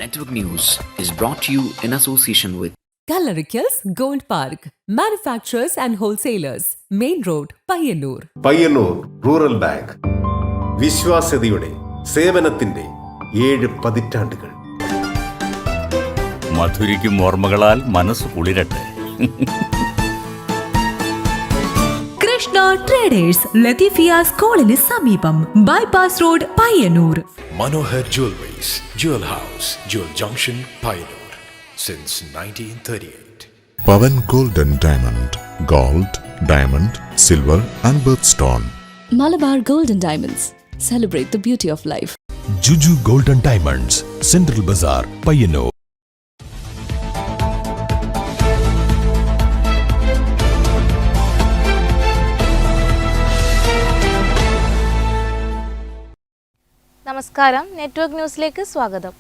Network News is brought to you in association with Gallericals Gold Park, manufacturers and wholesalers, Main Road, Payyannur. Payyannur rural bank വിശ്വാസ്യതയുടെ സേവനത്തിന്റെ 7 പതിറ്റാണ്ടുകൾ. മധുരിക്കും ഓർമ്മകളാൽ മനസ്സ് കുളിരട്ടെ. Krishna traders Latheefiya സ്കൂളിന് സമീപം bypass road Payyanur. Manohar Jewelries, Jewel House, Jewel Junction, Payyanur, since 1938. Pavan Gold and Diamond, Gold, Diamond, Silver and Birthstone. Malabar Gold and Diamonds, celebrate the beauty of life. Juju Gold and Diamonds, Central Bazaar, Payyanur. നമസ്കാരം, network ന്യൂസിലേക്ക് സ്വാഗതം.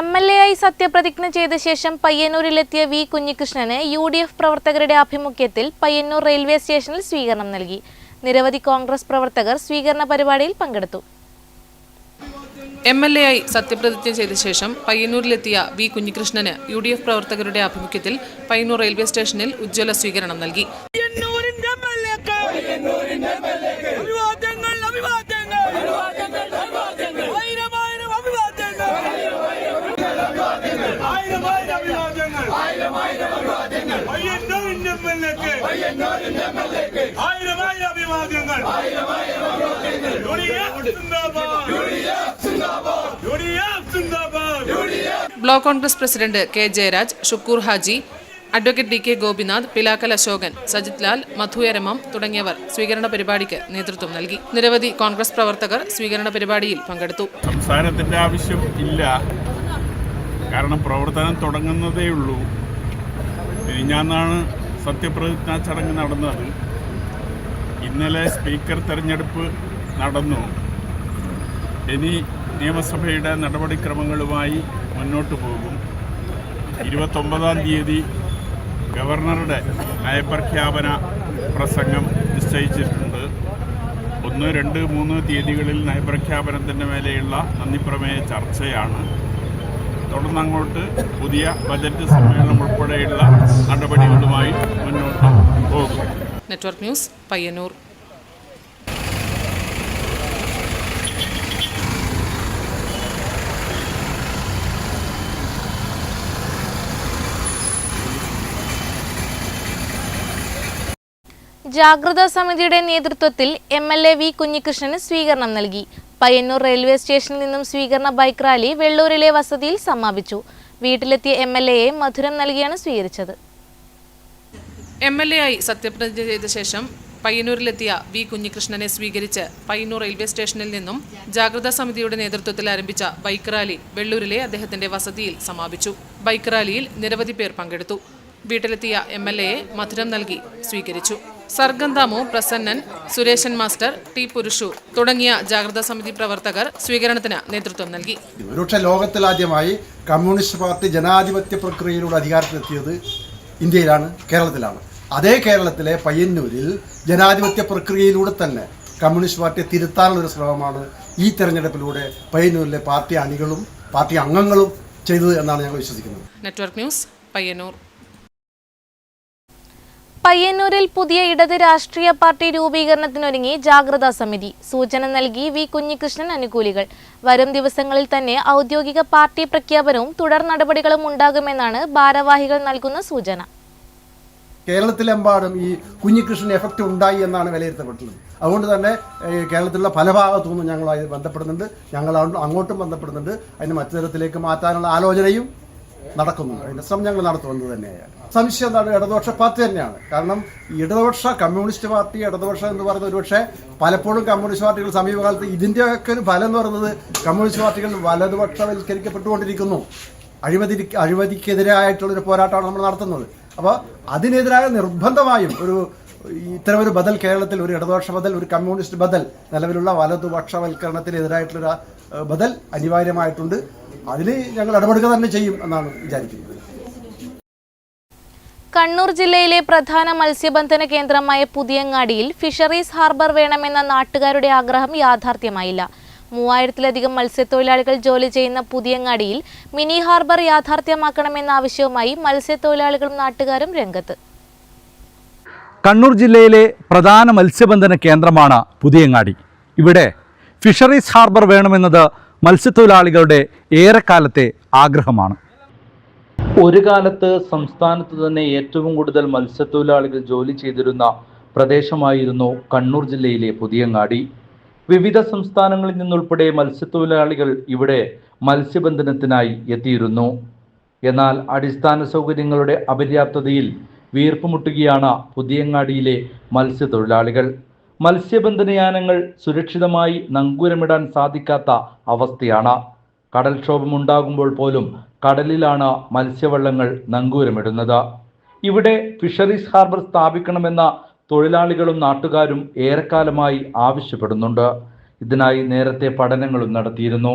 MLA ആയി സത്യപ്രതിജ്ഞ ചെയ്ത ശേഷം പയ്യന്നൂരിലെത്തിയ V Kunhikrishnan UDF പ്രവർത്തകരുടെ ആഭിമുഖ്യത്തിൽ Payyanur railway സ്റ്റേഷനിൽ സ്വീകരണം നൽകി. നിരവധി കോൺഗ്രസ് പ്രവർത്തകർ സ്വീകരണ പരിപാടിയിൽ പങ്കെടുത്തു. MLA ആയി സത്യപ്രതിജ്ഞ ചെയ്ത ശേഷം പയ്യന്നൂരിലെത്തിയ വി കുഞ്ഞികൃഷ്ണന് UDF പ്രവർത്തകരുടെ ആഭിമുഖ്യത്തിൽ പയ്യന്നൂർ റെയിൽവേ സ്റ്റേഷനിൽ ഉജ്ജ്വല സ്വീകരണം നൽകി. Block Congress president K Jayaraj, Shukkur Haji, advocate DK Gopinath, Pilakkal Ashokan, Sajith Lal, മധുയരമം തുടങ്ങിയവർ സ്വീകരണ പരിപാടിക്ക് നേതൃത്വം നൽകി. നിരവധി കോൺഗ്രസ് പ്രവർത്തകർ സ്വീകരണ പരിപാടിയിൽ പങ്കെടുത്തു. സംസാരത്തിന്റെ ആവശ്യം ഇല്ല, കാരണം പ്രവർത്തനം തുടങ്ങുന്നതേ ഉള്ളൂ. ഞാനാണ് സത്യപ്രതിജ്ഞാ ചടങ്ങ് നടന്നത്. ഇന്നലെ സ്പീക്കർ തെരഞ്ഞെടുപ്പ് നടന്നു. ഇനി നിയമസഭയുടെ നടപടിക്രമങ്ങളുമായി മുന്നോട്ട് പോകും. 29-ാം തീയതി ഗവർണറുടെ നയപ്രഖ്യാപന പ്രസംഗം നിശ്ചയിച്ചിട്ടുണ്ട്. 1, 2, 3 തീയതികളിൽ നയപ്രഖ്യാപനത്തിൻ്റെ മേലെയുള്ള നന്ദിപ്രമേയ ചർച്ചയാണ്. തുടർന്നങ്ങോട്ട് പുതിയ ബജറ്റ് സമ്മേളനം ഉൾപ്പെടെയുള്ള നടപടികളുമായി മുന്നോട്ട് പോകും. Network news, Payyanur. ജാഗ്രതാ സമിതിയുടെ നേതൃത്വത്തിൽ MLA വി കുഞ്ഞികൃഷ്ണന് സ്വീകരണം നൽകി. പയ്യന്നൂർ റെയിൽവേ സ്റ്റേഷനിൽ നിന്നും സ്വീകരണ ബൈക്ക് റാലി വെള്ളൂരിലെ വസതിയിൽ സമാപിച്ചു. വീട്ടിലെത്തിയ MLAയെ മധുരം നൽകിയാണ് സ്വീകരിച്ചത്. MLA ആയി സത്യപ്രതിജ്ഞ ചെയ്ത ശേഷം പയ്യന്നൂരിലെത്തിയ വി കുഞ്ഞികൃഷ്ണനെ സ്വീകരിച്ച് പയ്യന്നൂർ റെയിൽവേ സ്റ്റേഷനിൽ നിന്നും ജാഗ്രതാ സമിതിയുടെ നേതൃത്വത്തിൽ ആരംഭിച്ച ബൈക്ക് റാലി വെള്ളൂരിലെ അദ്ദേഹത്തിന്റെ വസതിയിൽ സമാപിച്ചു. ബൈക്ക് റാലിയിൽ നിരവധി പേർ പങ്കെടുത്തു. വീട്ടിലെത്തിയ MLAയെ മധുരം നൽകി സ്വീകരിച്ചു. സർഗന്താമു, പ്രസന്നൻ, സുരേശൻ മാസ്റ്റർ, T പുരുഷു തുടങ്ങിയ ജാഗ്രതാ സമിതി പ്രവർത്തകർ സ്വീകരണത്തിന് നേതൃത്വം നൽകി. ഒരുപക്ഷെ ലോകത്തിലാദ്യമായി കമ്മ്യൂണിസ്റ്റ് പാർട്ടി ജനാധിപത്യ പ്രക്രിയയിലൂടെ അധികാരത്തിലെത്തിയത് ഇന്ത്യയിലാണ്, കേരളത്തിലാണ്. അതേ കേരളത്തിലെ പയ്യന്നൂരിൽ ജനാധിപത്യ പ്രക്രിയയിലൂടെ തന്നെ കമ്മ്യൂണിസ്റ്റ് പാർട്ടിയെ തിരുത്താനുള്ളൊരു ശ്രമമാണ് ഈ തെരഞ്ഞെടുപ്പിലൂടെ പയ്യന്നൂരിലെ പാർട്ടി അണികളും പാർട്ടി അംഗങ്ങളും ചെയ്തത് എന്നാണ് ഞങ്ങൾ വിശ്വസിക്കുന്നത്. Network news, Payyanur. പയ്യന്നൂരിൽ പുതിയ ഇടത് രാഷ്ട്രീയ പാർട്ടി രൂപീകരണത്തിനൊരുങ്ങി ജാഗ്രതാ സമിതി. സൂചന നൽകി വി കുഞ്ഞികൃഷ്ണൻ അനുകൂലികൾ. വരും ദിവസങ്ങളിൽ തന്നെ ഔദ്യോഗിക പാർട്ടി പ്രഖ്യാപനവും തുടർ നടപടികളും ഉണ്ടാകുമെന്നാണ് ഭാരവാഹികൾ നൽകുന്ന സൂചന. കേരളത്തിലെമ്പാടും ഈ കുഞ്ഞികൃഷ്ണൻ എഫക്റ്റ് ഉണ്ടായി എന്നാണ് വിലയിരുത്തപ്പെട്ടുള്ളത്. അതുകൊണ്ട് തന്നെ കേരളത്തിലുള്ള പല ഭാഗത്തു നിന്നും ഞങ്ങളുമായി ബന്ധപ്പെടുന്നുണ്ട്, ഞങ്ങൾ അങ്ങോട്ടും ബന്ധപ്പെടുന്നുണ്ട്. അതിന് മറ്റു തരത്തിലേക്ക് മാറ്റാനുള്ള ആലോചനയും നടക്കുന്നുണ്ട്. അതിൻ്റെ ശ്രമം ഞങ്ങൾ നടത്തുന്നത് തന്നെയാണ്. സംശയം എന്താണ്, ഇടതുപക്ഷ പാർട്ടി തന്നെയാണ്. കാരണം ഇടതുപക്ഷ കമ്മ്യൂണിസ്റ്റ് പാർട്ടി, ഇടതുപക്ഷം എന്ന് പറയുന്നത് ഒരുപക്ഷെ പലപ്പോഴും കമ്മ്യൂണിസ്റ്റ് പാർട്ടികൾ സമീപകാലത്ത് ഇതിൻ്റെയൊക്കെ ഒരു ഫലം എന്ന് പറയുന്നത് കമ്മ്യൂണിസ്റ്റ് പാർട്ടികൾ വലതുപക്ഷവൽക്കരിക്കപ്പെട്ടുകൊണ്ടിരിക്കുന്നു. അഴിമതിക്കെതിരായിട്ടുള്ളൊരു പോരാട്ടമാണ് നമ്മൾ നടത്തുന്നത്. അപ്പോൾ അതിനെതിരായ നിർബന്ധമായും ഇത്തരമൊരു ബദൽ കേരളത്തിൽ, ഒരു ഇടതുപക്ഷ ബദൽ, ഒരു കമ്മ്യൂണിസ്റ്റ് ബദൽ, നിലവിലുള്ള വലതുപക്ഷവൽക്കരണത്തിനെതിരായിട്ടുള്ള ബദൽ അനിവാര്യമായിട്ടുണ്ട്. അതിൽ ഞങ്ങൾ ഇടപെടുക തന്നെ ചെയ്യും എന്നാണ് വിചാരിക്കുന്നത്. കണ്ണൂർ ജില്ലയിലെ പ്രധാന മത്സ്യബന്ധന കേന്ദ്രമായ പുതിയങ്ങാടിയിൽ ഫിഷറീസ് ഹാർബർ വേണമെന്ന നാട്ടുകാരുടെ ആഗ്രഹം യാഥാർത്ഥ്യമായില്ല. 3000-ലധികം മത്സ്യത്തൊഴിലാളികൾ ജോലി ചെയ്യുന്ന പുതിയങ്ങാടിയിൽ മിനി ഹാർബർ യാഥാർത്ഥ്യമാക്കണമെന്ന ആവശ്യവുമായി മത്സ്യത്തൊഴിലാളികളും നാട്ടുകാരും രംഗത്ത്. കണ്ണൂർ ജില്ലയിലെ പ്രധാന മത്സ്യബന്ധന കേന്ദ്രമാണ് പുതിയങ്ങാടി. ഇവിടെ ഫിഷറീസ് ഹാർബർ വേണമെന്നത് മത്സ്യത്തൊഴിലാളികളുടെ ഏറെക്കാലത്തെ ആഗ്രഹമാണ്. ഒരു കാലത്ത് സംസ്ഥാനത്ത് തന്നെ ഏറ്റവും കൂടുതൽ മത്സ്യത്തൊഴിലാളികൾ ജോലി ചെയ്തിരുന്ന പ്രദേശമായിരുന്നു കണ്ണൂർ ജില്ലയിലെ പുതിയങ്ങാടി. വിവിധ സംസ്ഥാനങ്ങളിൽ നിന്നുൾപ്പെടെ മത്സ്യത്തൊഴിലാളികൾ ഇവിടെ മത്സ്യബന്ധനത്തിനായി എത്തിയിരുന്നു. എന്നാൽ അടിസ്ഥാന സൗകര്യങ്ങളുടെ അപര്യാപ്തതയിൽ വീർപ്പുമുട്ടുകയാണ് പുതിയങ്ങാടിയിലെ മത്സ്യത്തൊഴിലാളികൾ. മത്സ്യബന്ധനയാനങ്ങൾ സുരക്ഷിതമായി നങ്കൂരമിടാൻ സാധിക്കാത്ത അവസ്ഥയാണ്. കടൽക്ഷോഭമുണ്ടാകുമ്പോൾ പോലും കടലിലാണ് മത്സ്യവള്ളങ്ങൾ നങ്കൂരമിടുന്നത്. ഇവിടെ ഫിഷറീസ് ഹാർബർ സ്ഥാപിക്കണമെന്ന തൊഴിലാളികളും നാട്ടുകാരും ഏറെക്കാലമായി ആവശ്യപ്പെടുന്നുണ്ട്. ഇതിനായി നേരത്തെ പഠനങ്ങളും നടത്തിയിരുന്നു.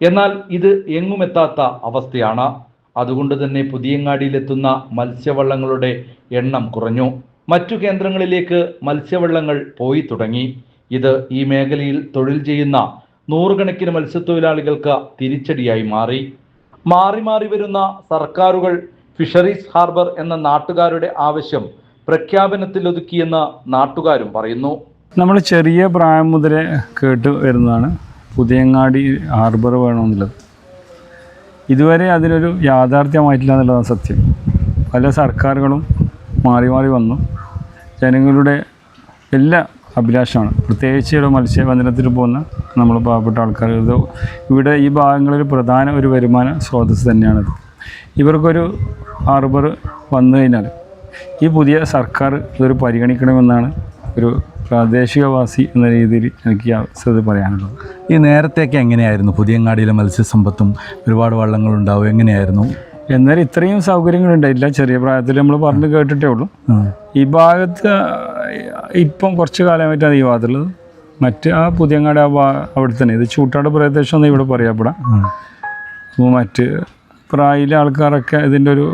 എന്നാൽ ഇത് എങ്ങുമെത്താത്ത അവസ്ഥയാണ്. അതുകൊണ്ട് തന്നെ പുതിയങ്ങാടിയിലെത്തുന്ന മത്സ്യവള്ളങ്ങളുടെ എണ്ണം കുറഞ്ഞു. മറ്റു കേന്ദ്രങ്ങളിലേക്ക് മത്സ്യവള്ളങ്ങൾ പോയി തുടങ്ങി. ഇത് ഈ മേഖലയിൽ തൊഴിൽ ചെയ്യുന്ന നൂറുകണക്കിന് മത്സ്യത്തൊഴിലാളികൾക്ക് തിരിച്ചടിയായി മാറി. മാറി വരുന്ന സർക്കാരുകൾ ഫിഷറീസ് ഹാർബർ എന്ന നാട്ടുകാരുടെ ആവശ്യം പ്രഖ്യാപനത്തിലൊതുക്കിയെന്ന് നാട്ടുകാരും പറയുന്നു. നമ്മൾ ചെറിയ പ്രായം മുതലേ കേട്ട് വരുന്നതാണ് പുതിയങ്ങാടി ഹാർബർ വേണമെന്നുള്ളത്. ഇതുവരെ അതിനൊരു യാഥാർത്ഥ്യമായിട്ടില്ല എന്നുള്ളതാണ് സത്യം. പല സർക്കാരുകളും മാറി വന്നു. ജനങ്ങളുടെ എല്ലാ അഭിലാഷമാണ്. പ്രത്യേകിച്ച് ഇവിടെ മത്സ്യബന്ധനത്തിൽ പോകുന്ന നമ്മൾ പാവപ്പെട്ട ആൾക്കാർ. ഇവിടെ ഈ ഭാഗങ്ങളിൽ പ്രധാന ഒരു വരുമാന സ്രോതസ് തന്നെയാണിത്. ഇവർക്കൊരു ഹാർബർ വന്നു കഴിഞ്ഞാൽ ഈ പുതിയ സർക്കാർ ഇതൊരു പരിഗണിക്കണമെന്നാണ് ഒരു പ്രാദേശികവാസി എന്ന രീതിയിൽ എനിക്ക് ഈ അവസരത്തിൽ പറയാനുള്ളത്. ഈ നേരത്തെയൊക്കെ എങ്ങനെയായിരുന്നു പുതിയങ്ങാടിയിലെ മത്സ്യസമ്പത്തും? ഒരുപാട് വള്ളങ്ങളുണ്ടാവും, എങ്ങനെയായിരുന്നു? എന്നാലും ഇത്രയും സൗകര്യങ്ങളുണ്ടായില്ല. ചെറിയ പ്രായത്തിൽ നമ്മൾ പറഞ്ഞു കേട്ടിട്ടേ ഉള്ളൂ. ഈ ഭാഗത്ത് ഇപ്പം കുറച്ച് കാലമായിട്ടാണ് ഈ ഭാഗത്തുള്ളത്. മറ്റ് ആ പുതിയങ്ങാടി അവിടെ തന്നെ, ഇത് ചൂട്ടാട് പ്രദേശം എന്ന് ഇവിടെ പറയപ്പെടാം. അപ്പോൾ മറ്റ് പ്രായയിലെ ആൾക്കാരൊക്കെ ഇതിൻ്റെ ഒരു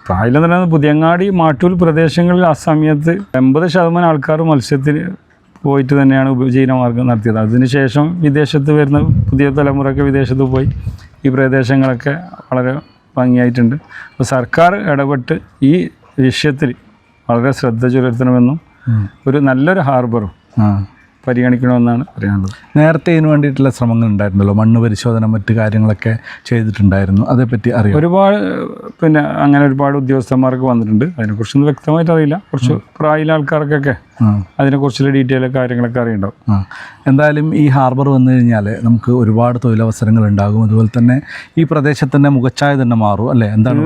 പ്രായം തന്നെ പുതിയങ്ങാടി മാട്ടൂൽ പ്രദേശങ്ങളിൽ ആ സമയത്ത് 80% ആൾക്കാർ മത്സ്യത്തിൽ പോയിട്ട് തന്നെയാണ് ഉപജീവനമാർഗം നടത്തിയത്. അതിനുശേഷം വിദേശത്ത് വരുന്ന പുതിയ തലമുറയൊക്കെ വിദേശത്ത് പോയി ഈ പ്രദേശങ്ങളൊക്കെ വളരെ ഭംഗിയായിട്ടുണ്ട്. അപ്പോൾ സർക്കാർ ഇടപെട്ട് ഈ വിഷയത്തിൽ വളരെ ശ്രദ്ധ ചെലുത്തണമെന്നും ഒരു നല്ലൊരു ഹാർബറും പരിഗണിക്കണമെന്നാണ് പറയാനുള്ളത്. നേരത്തെ ഇതിനു വേണ്ടിയിട്ടുള്ള ശ്രമങ്ങൾ ഉണ്ടായിരുന്നല്ലോ, മണ്ണ് പരിശോധന മറ്റു കാര്യങ്ങളൊക്കെ ചെയ്തിട്ടുണ്ടായിരുന്നു. അതേപ്പറ്റി അറിയാം? ഒരുപാട് അങ്ങനെ ഒരുപാട് ഉദ്യോഗസ്ഥന്മാർക്ക് വന്നിട്ടുണ്ട്. അതിനെക്കുറിച്ചൊന്നും വ്യക്തമായിട്ട് അറിയില്ല. കുറച്ച് പ്രായയിലെ ആൾക്കാർക്കൊക്കെ അതിനെക്കുറിച്ചുള്ള ഡീറ്റെയിൽ കാര്യങ്ങളൊക്കെ അറിയുണ്ടാവും. എന്തായാലും ഈ ഹാർബർ വന്നു കഴിഞ്ഞാൽ നമുക്ക് ഒരുപാട് തൊഴിലവസരങ്ങൾ ഉണ്ടാകും. അതുപോലെ തന്നെ ഈ പ്രദേശത്തിൻ്റെ മുഖച്ഛായ തന്നെ മാറും അല്ലേ? എന്താണ്?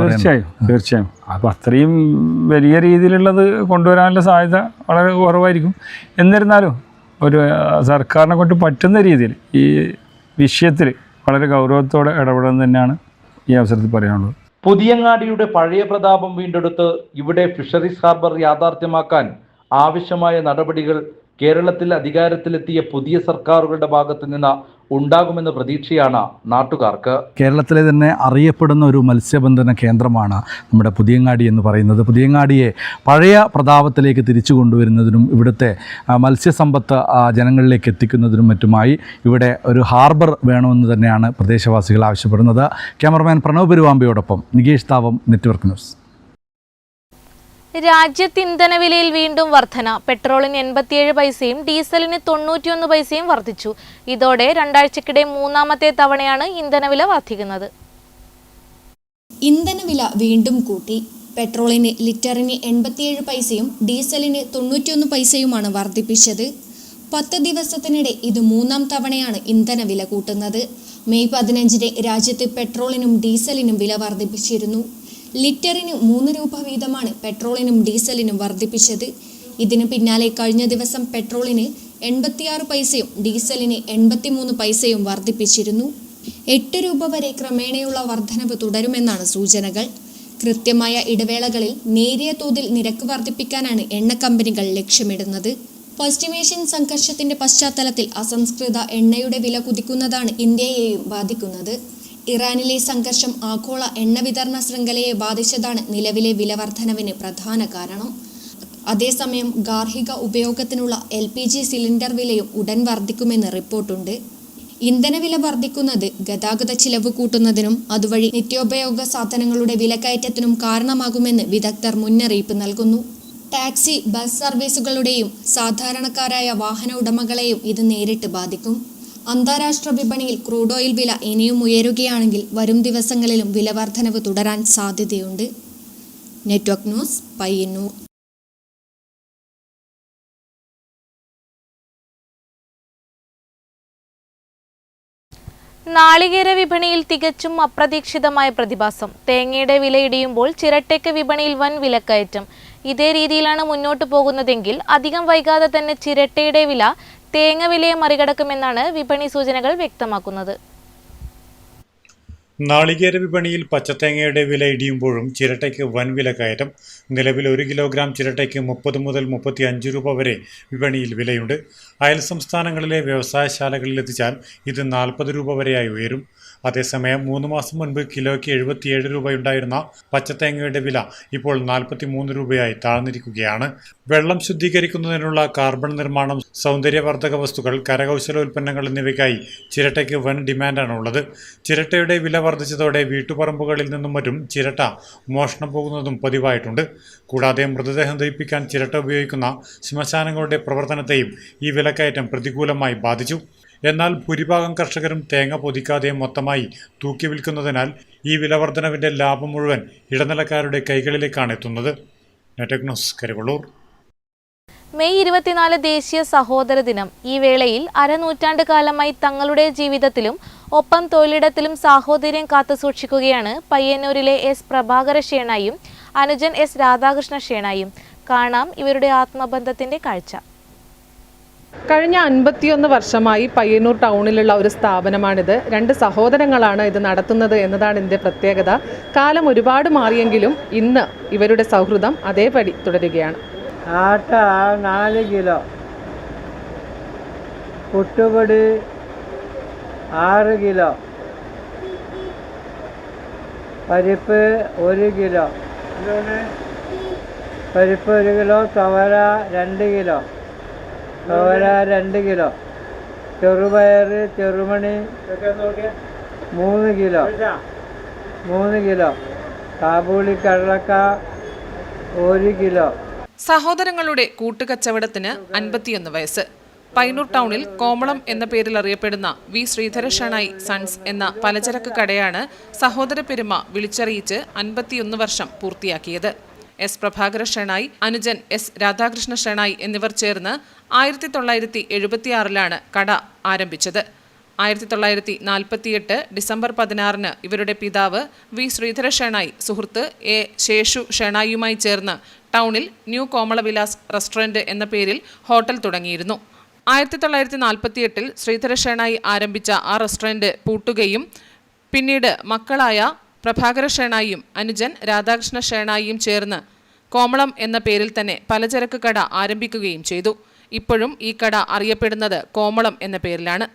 തീർച്ചയായും. അപ്പോൾ അത്രയും വലിയ രീതിയിലുള്ളത് കൊണ്ടുവരാനുള്ള സാധ്യത വളരെ കുറവായിരിക്കും. എന്നിരുന്നാലും ഒരു സർക്കാരിനെ കൊണ്ട് പറ്റുന്ന രീതിയിൽ ഈ വിഷയത്തിൽ വളരെ ഗൗരവത്തോടെ ഇടപെടുന്നത് തന്നെയാണ് ഈ അവസരത്തിൽ പറയാനുള്ളത്. പുതിയങ്ങാടിയുടെ പഴയ പ്രതാപം വീണ്ടെടുത്ത് ഇവിടെ ഫിഷറീസ് ഹാർബർ യാഥാർത്ഥ്യമാക്കാൻ ആവശ്യമായ നടപടികൾ കേരളത്തിൽ അധികാരത്തിലെത്തിയ പുതിയ സർക്കാരുകളുടെ ഭാഗത്തു നിന്ന് ഉണ്ടാകുമെന്ന പ്രതീക്ഷയാണ് നാട്ടുകാർക്ക്. കേരളത്തിലെ തന്നെ അറിയപ്പെടുന്ന ഒരു മത്സ്യബന്ധന കേന്ദ്രമാണ് നമ്മുടെ പുതിയങ്ങാടി എന്ന് പറയുന്നത്. പുതിയങ്ങാടിയെ പഴയ പ്രതാപത്തിലേക്ക് തിരിച്ചു കൊണ്ടുവരുന്നതിനും ഇവിടുത്തെ മത്സ്യസമ്പത്ത് ജനങ്ങളിലേക്ക് എത്തിക്കുന്നതിനും മറ്റുമായി ഇവിടെ ഒരു ഹാർബർ വേണമെന്ന് തന്നെയാണ് പ്രദേശവാസികൾ ആവശ്യപ്പെടുന്നത്. ക്യാമറമാൻ പ്രണവ് പെരുവാമ്പയോടൊപ്പം നികേഷ് താവം, നെറ്റ്വർക്ക് ന്യൂസ്. രാജ്യത്ത് ഇന്ധനവിലയിൽ വീണ്ടും വർധന. പെട്രോളിന് 87 പൈസയും ഡീസലിന് 91 പൈസയും വർദ്ധിച്ചു. ഇതോടെ രണ്ടാഴ്ചക്കിടെ മൂന്നാമത്തെ തവണയാണ് ഇന്ധനവില വർദ്ധിക്കുന്നത്. ഇന്ധനവില വീണ്ടും കൂട്ടി. പെട്രോളിന് ലിറ്ററിന് 87 പൈസയും ഡീസലിന് 91 പൈസയുമാണ് വർദ്ധിപ്പിച്ചത്. 10 ദിവസത്തിനിടെ ഇത് മൂന്നാം തവണയാണ് ഇന്ധനവില കൂട്ടുന്നത്. മെയ് 15 രാജ്യത്ത് പെട്രോളിനും ഡീസലിനും വില വർദ്ധിപ്പിച്ചിരുന്നു. ലിറ്ററിന് 3 രൂപ വീതമാണ് പെട്രോളിനും ഡീസലിനും വർദ്ധിപ്പിച്ചത്. ഇതിന് പിന്നാലെ കഴിഞ്ഞ ദിവസം പെട്രോളിന് 86 പൈസയും ഡീസലിന് 83 പൈസയും വർദ്ധിപ്പിച്ചിരുന്നു. 8 രൂപ വരെ ക്രമേണയുള്ള വർധനവ് തുടരുമെന്നാണ് സൂചനകൾ. കൃത്യമായ ഇടവേളകളിൽ നേരിയ തോതിൽ നിരക്ക് വർദ്ധിപ്പിക്കാനാണ് എണ്ണ കമ്പനികൾ ലക്ഷ്യമിടുന്നത്. പശ്ചിമേഷ്യൻ സംഘർഷത്തിന്റെ പശ്ചാത്തലത്തിൽ അസംസ്കൃത എണ്ണയുടെ വില കുതിക്കുന്നതാണ് ഇന്ത്യയെയും ബാധിക്കുന്നത്. ഇറാനിലെ സംഘർഷം ആഗോള എണ്ണ വിതരണ ശൃംഖലയെ ബാധിച്ചതാണ് നിലവിലെ വിലവർധനവിന് പ്രധാന കാരണം. അതേസമയം ഗാർഹിക ഉപയോഗത്തിനുള്ള LPG സിലിണ്ടർ വിലയും ഉടൻ വർദ്ധിക്കുമെന്ന് റിപ്പോർട്ടുണ്ട്. ഇന്ധനവില വർദ്ധിക്കുന്നത് ഗതാഗത ചിലവ് കൂട്ടുന്നതിനും അതുവഴി നിത്യോപയോഗ സാധനങ്ങളുടെ വിലക്കയറ്റത്തിനും കാരണമാകുമെന്ന് വിദഗ്ധർ മുന്നറിയിപ്പ് നൽകുന്നു. ടാക്സി, ബസ് സർവീസുകളുടെയും സാധാരണക്കാരായ വാഹന ഉടമകളെയും ഇത് നേരിട്ട് ബാധിക്കും. അന്താരാഷ്ട്ര വിപണിയിൽ ക്രൂഡ് ഓയിൽ വില ഇനിയും ഉയരുകയാണെങ്കിൽ വരും ദിവസങ്ങളിലും വില വർധനവ് തുടരാൻ സാധ്യതയുണ്ട്. Network news, Payyanur. നാളികേര വിപണിയിൽ തികച്ചും അപ്രതീക്ഷിതമായ പ്രതിഭാസം. തേങ്ങയുടെ വില ഇടിയുമ്പോൾ ചിരട്ടയ്ക്ക് വിപണിയിൽ വൻ വിലക്കയറ്റം. ഇതേ രീതിയിലാണ് മുന്നോട്ടു പോകുന്നതെങ്കിൽ അധികം വൈകാതെ തന്നെ ചിരട്ടയുടെ വില തേങ്ങ വിലയെ മറികടക്കുമെന്നാണ് വിപണി സൂചനകൾ വ്യക്തമാക്കുന്നത്. നാളികേര വിപണിയിൽ പച്ചത്തേങ്ങയുടെ വില ഇടിയുമ്പോഴും ചിരട്ടയ്ക്ക് വൻ വില കയറ്റം. നിലവിൽ 1 കിലോഗ്രാം ചിരട്ടയ്ക്ക് 30 മുതൽ 35 രൂപ വരെ വിപണിയിൽ വിലയുണ്ട്. അയൽ സംസ്ഥാനങ്ങളിലെ വ്യവസായശാലകളിലെത്തിച്ചാൽ ഇത് 40 രൂപ വരെയായി ഉയരും. അതേസമയം 3 മാസം മുൻപ് കിലോയ്ക്ക് 77 രൂപയുണ്ടായിരുന്ന പച്ചത്തേങ്ങയുടെ വില ഇപ്പോൾ 43 രൂപയായി താഴ്ന്നിരിക്കുകയാണ്. വെള്ളം ശുദ്ധീകരിക്കുന്നതിനുള്ള കാർബൺ നിർമ്മാണം, സൗന്ദര്യവർദ്ധക വസ്തുക്കൾ, കരകൗശലോൽപ്പന്നങ്ങൾ എന്നിവയ്ക്കായി ചിരട്ടയ്ക്ക് വൻ ഡിമാൻഡാണ് ഉള്ളത്. ചിരട്ടയുടെ വില വർദ്ധിച്ചതോടെ വീട്ടുപറമ്പുകളിൽ നിന്നും മറ്റും ചിരട്ട മോഷണം പോകുന്നതും പതിവായിട്ടുണ്ട്. കൂടാതെ മൃതദേഹം ദഹിപ്പിക്കാൻ ചിരട്ട ഉപയോഗിക്കുന്ന ശ്മശാനങ്ങളുടെ പ്രവർത്തനത്തെയും ഈ വിലക്കയറ്റം പ്രതികൂലമായി ബാധിച്ചു. എന്നാൽ ഭൂരിഭാഗം കർഷകരും തേങ്ങ പൊതിക്കാതെ മൊത്തമായി തൂക്കി വിൽക്കുന്നതിനാൽ ഈ വിലവർധനവിന്റെ ലാഭം മുഴുവൻ ഇടനിലക്കാരുടെ കൈകളിലേക്കാണ് എത്തുന്നത്. Network news, Karivellur. മെയ് 24 ദേശീയ സഹോദര ദിനം. ഈ വേളയിൽ അരനൂറ്റാണ്ട് കാലമായി തങ്ങളുടെ ജീവിതത്തിലും ഒപ്പം തൊഴിലിടത്തിലും സാഹോദര്യം കാത്തുസൂക്ഷിക്കുകയാണ് പയ്യന്നൂരിലെ എസ് പ്രഭാകര ഷേണായും അനുജൻ എസ് രാധാകൃഷ്ണ ഷേണായും. കാണാം ഇവരുടെ ആത്മബന്ധത്തിന്റെ കാഴ്ച. കഴിഞ്ഞ 51 വർഷമായി പയ്യന്നൂർ ടൗണിലുള്ള ഒരു സ്ഥാപനമാണിത്. 2 സഹോദരങ്ങളാണ് ഇത് നടത്തുന്നത് എന്നതാണ് ഇതിൻ്റെ പ്രത്യേകത. കാലം ഒരുപാട് മാറിയെങ്കിലും ഇന്ന് ഇവരുടെ സൗഹൃദം അതേപടി തുടരുകയാണ്. ആട്ട 4 കിലോ, പുട്ടുപൊടി 6 കിലോ, പരിപ്പ് 1 കിലോ, പരിപ്പ് 1 കിലോ, തുവര 2 കിലോ, തുവര 2 കിലോ, ചെറുപയർ ചെറുമണി 3 കിലോ, 3 കിലോ, കാബൂളി കടലക്ക 1 കിലോ. സഹോദരങ്ങളുടെ കൂട്ടുകച്ചവടത്തിന് 51 വയസ്സ്. പയ്യന്നൂർ ടൗണിൽ കോമളം എന്ന പേരിൽ അറിയപ്പെടുന്ന വി ശ്രീധര ഷേണായി സൺസ് എന്ന പലചരക്ക് കടയാണ് സഹോദര പെരുമ വിളിച്ചറിയിച്ച് 51 വർഷം പൂർത്തിയാക്കിയത്. എസ് പ്രഭാകര ഷേണായി, അനുജൻ എസ് രാധാകൃഷ്ണ ഷേണായി എന്നിവർ ചേർന്ന് 1976 കട ആരംഭിച്ചത്. 1948 ഡിസംബർ 16 ഇവരുടെ പിതാവ് വി ശ്രീധര ഷേണായി സുഹൃത്ത് എ ശേഷു ഷേണായിയുമായി ചേർന്ന് ടൗണിൽ ന്യൂ കോമളവിലാസ് റെസ്റ്റോറൻറ്റ് എന്ന പേരിൽ ഹോട്ടൽ തുടങ്ങിയിരുന്നു. 1948 ശ്രീധര ഷേണായി ആരംഭിച്ച ആ റെസ്റ്റോറൻറ്റ് പൂട്ടുകയും പിന്നീട് മക്കളായ പ്രഭാകര ഷേണായിയും അനുജൻ രാധാകൃഷ്ണ ഷേണായിയും ചേർന്ന് കോമളം എന്ന പേരിൽ തന്നെ പലചരക്ക് കട ആരംഭിക്കുകയും ചെയ്തു. ഇപ്പോഴും ഈ കട അറിയപ്പെടുന്നത് കോമളം എന്ന പേരിലാണ്.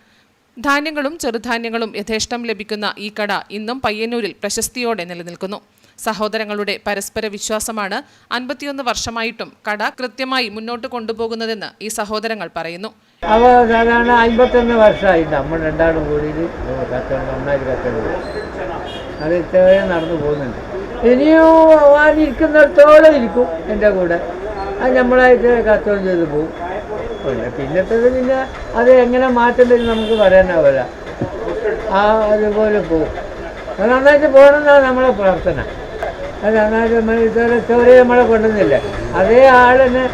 ധാന്യങ്ങളും ചെറുധാന്യങ്ങളും യഥേഷ്ടം ലഭിക്കുന്ന ഈ കട ഇന്നും പയ്യന്നൂരിൽ പ്രശസ്തിയോടെ നിലനിൽക്കുന്നു. സഹോദരങ്ങളുടെ പരസ്പര വിശ്വാസമാണ് 51 വർഷമായിട്ടും കട കൃത്യമായി മുന്നോട്ട് കൊണ്ടുപോകുന്നതെന്ന് ഈ സഹോദരങ്ങൾ പറയുന്നു. അപ്പോൾ സാധാരണ 51 വർഷമായി നമ്മൾ രണ്ടാളും കൂടി കച്ചവടം നന്നായി കച്ചവടം അത് ഇത്രയും നടന്നു പോകുന്നുണ്ട്. ഇനിയും വാനിരിക്കുന്നിടത്തോളം ഇരിക്കും എൻ്റെ കൂടെ. അത് നമ്മളായിട്ട് കച്ചവടം ചെയ്ത് പോകും. പിന്നത്തത് പിന്നെ അത് എങ്ങനെ മാറ്റേണ്ടത് നമുക്ക് പറയാനാവില്ല. അതുപോലെ പോകും. അത് നന്നായിട്ട് പോകണമെന്നാണ് നമ്മളെ പ്രാർത്ഥന. അത് നന്നായിട്ട് നമ്മൾ ഇതുവരെ ചോര നമ്മളെ കൊണ്ടുവന്നില്ലേ, അതേ ആളിനെ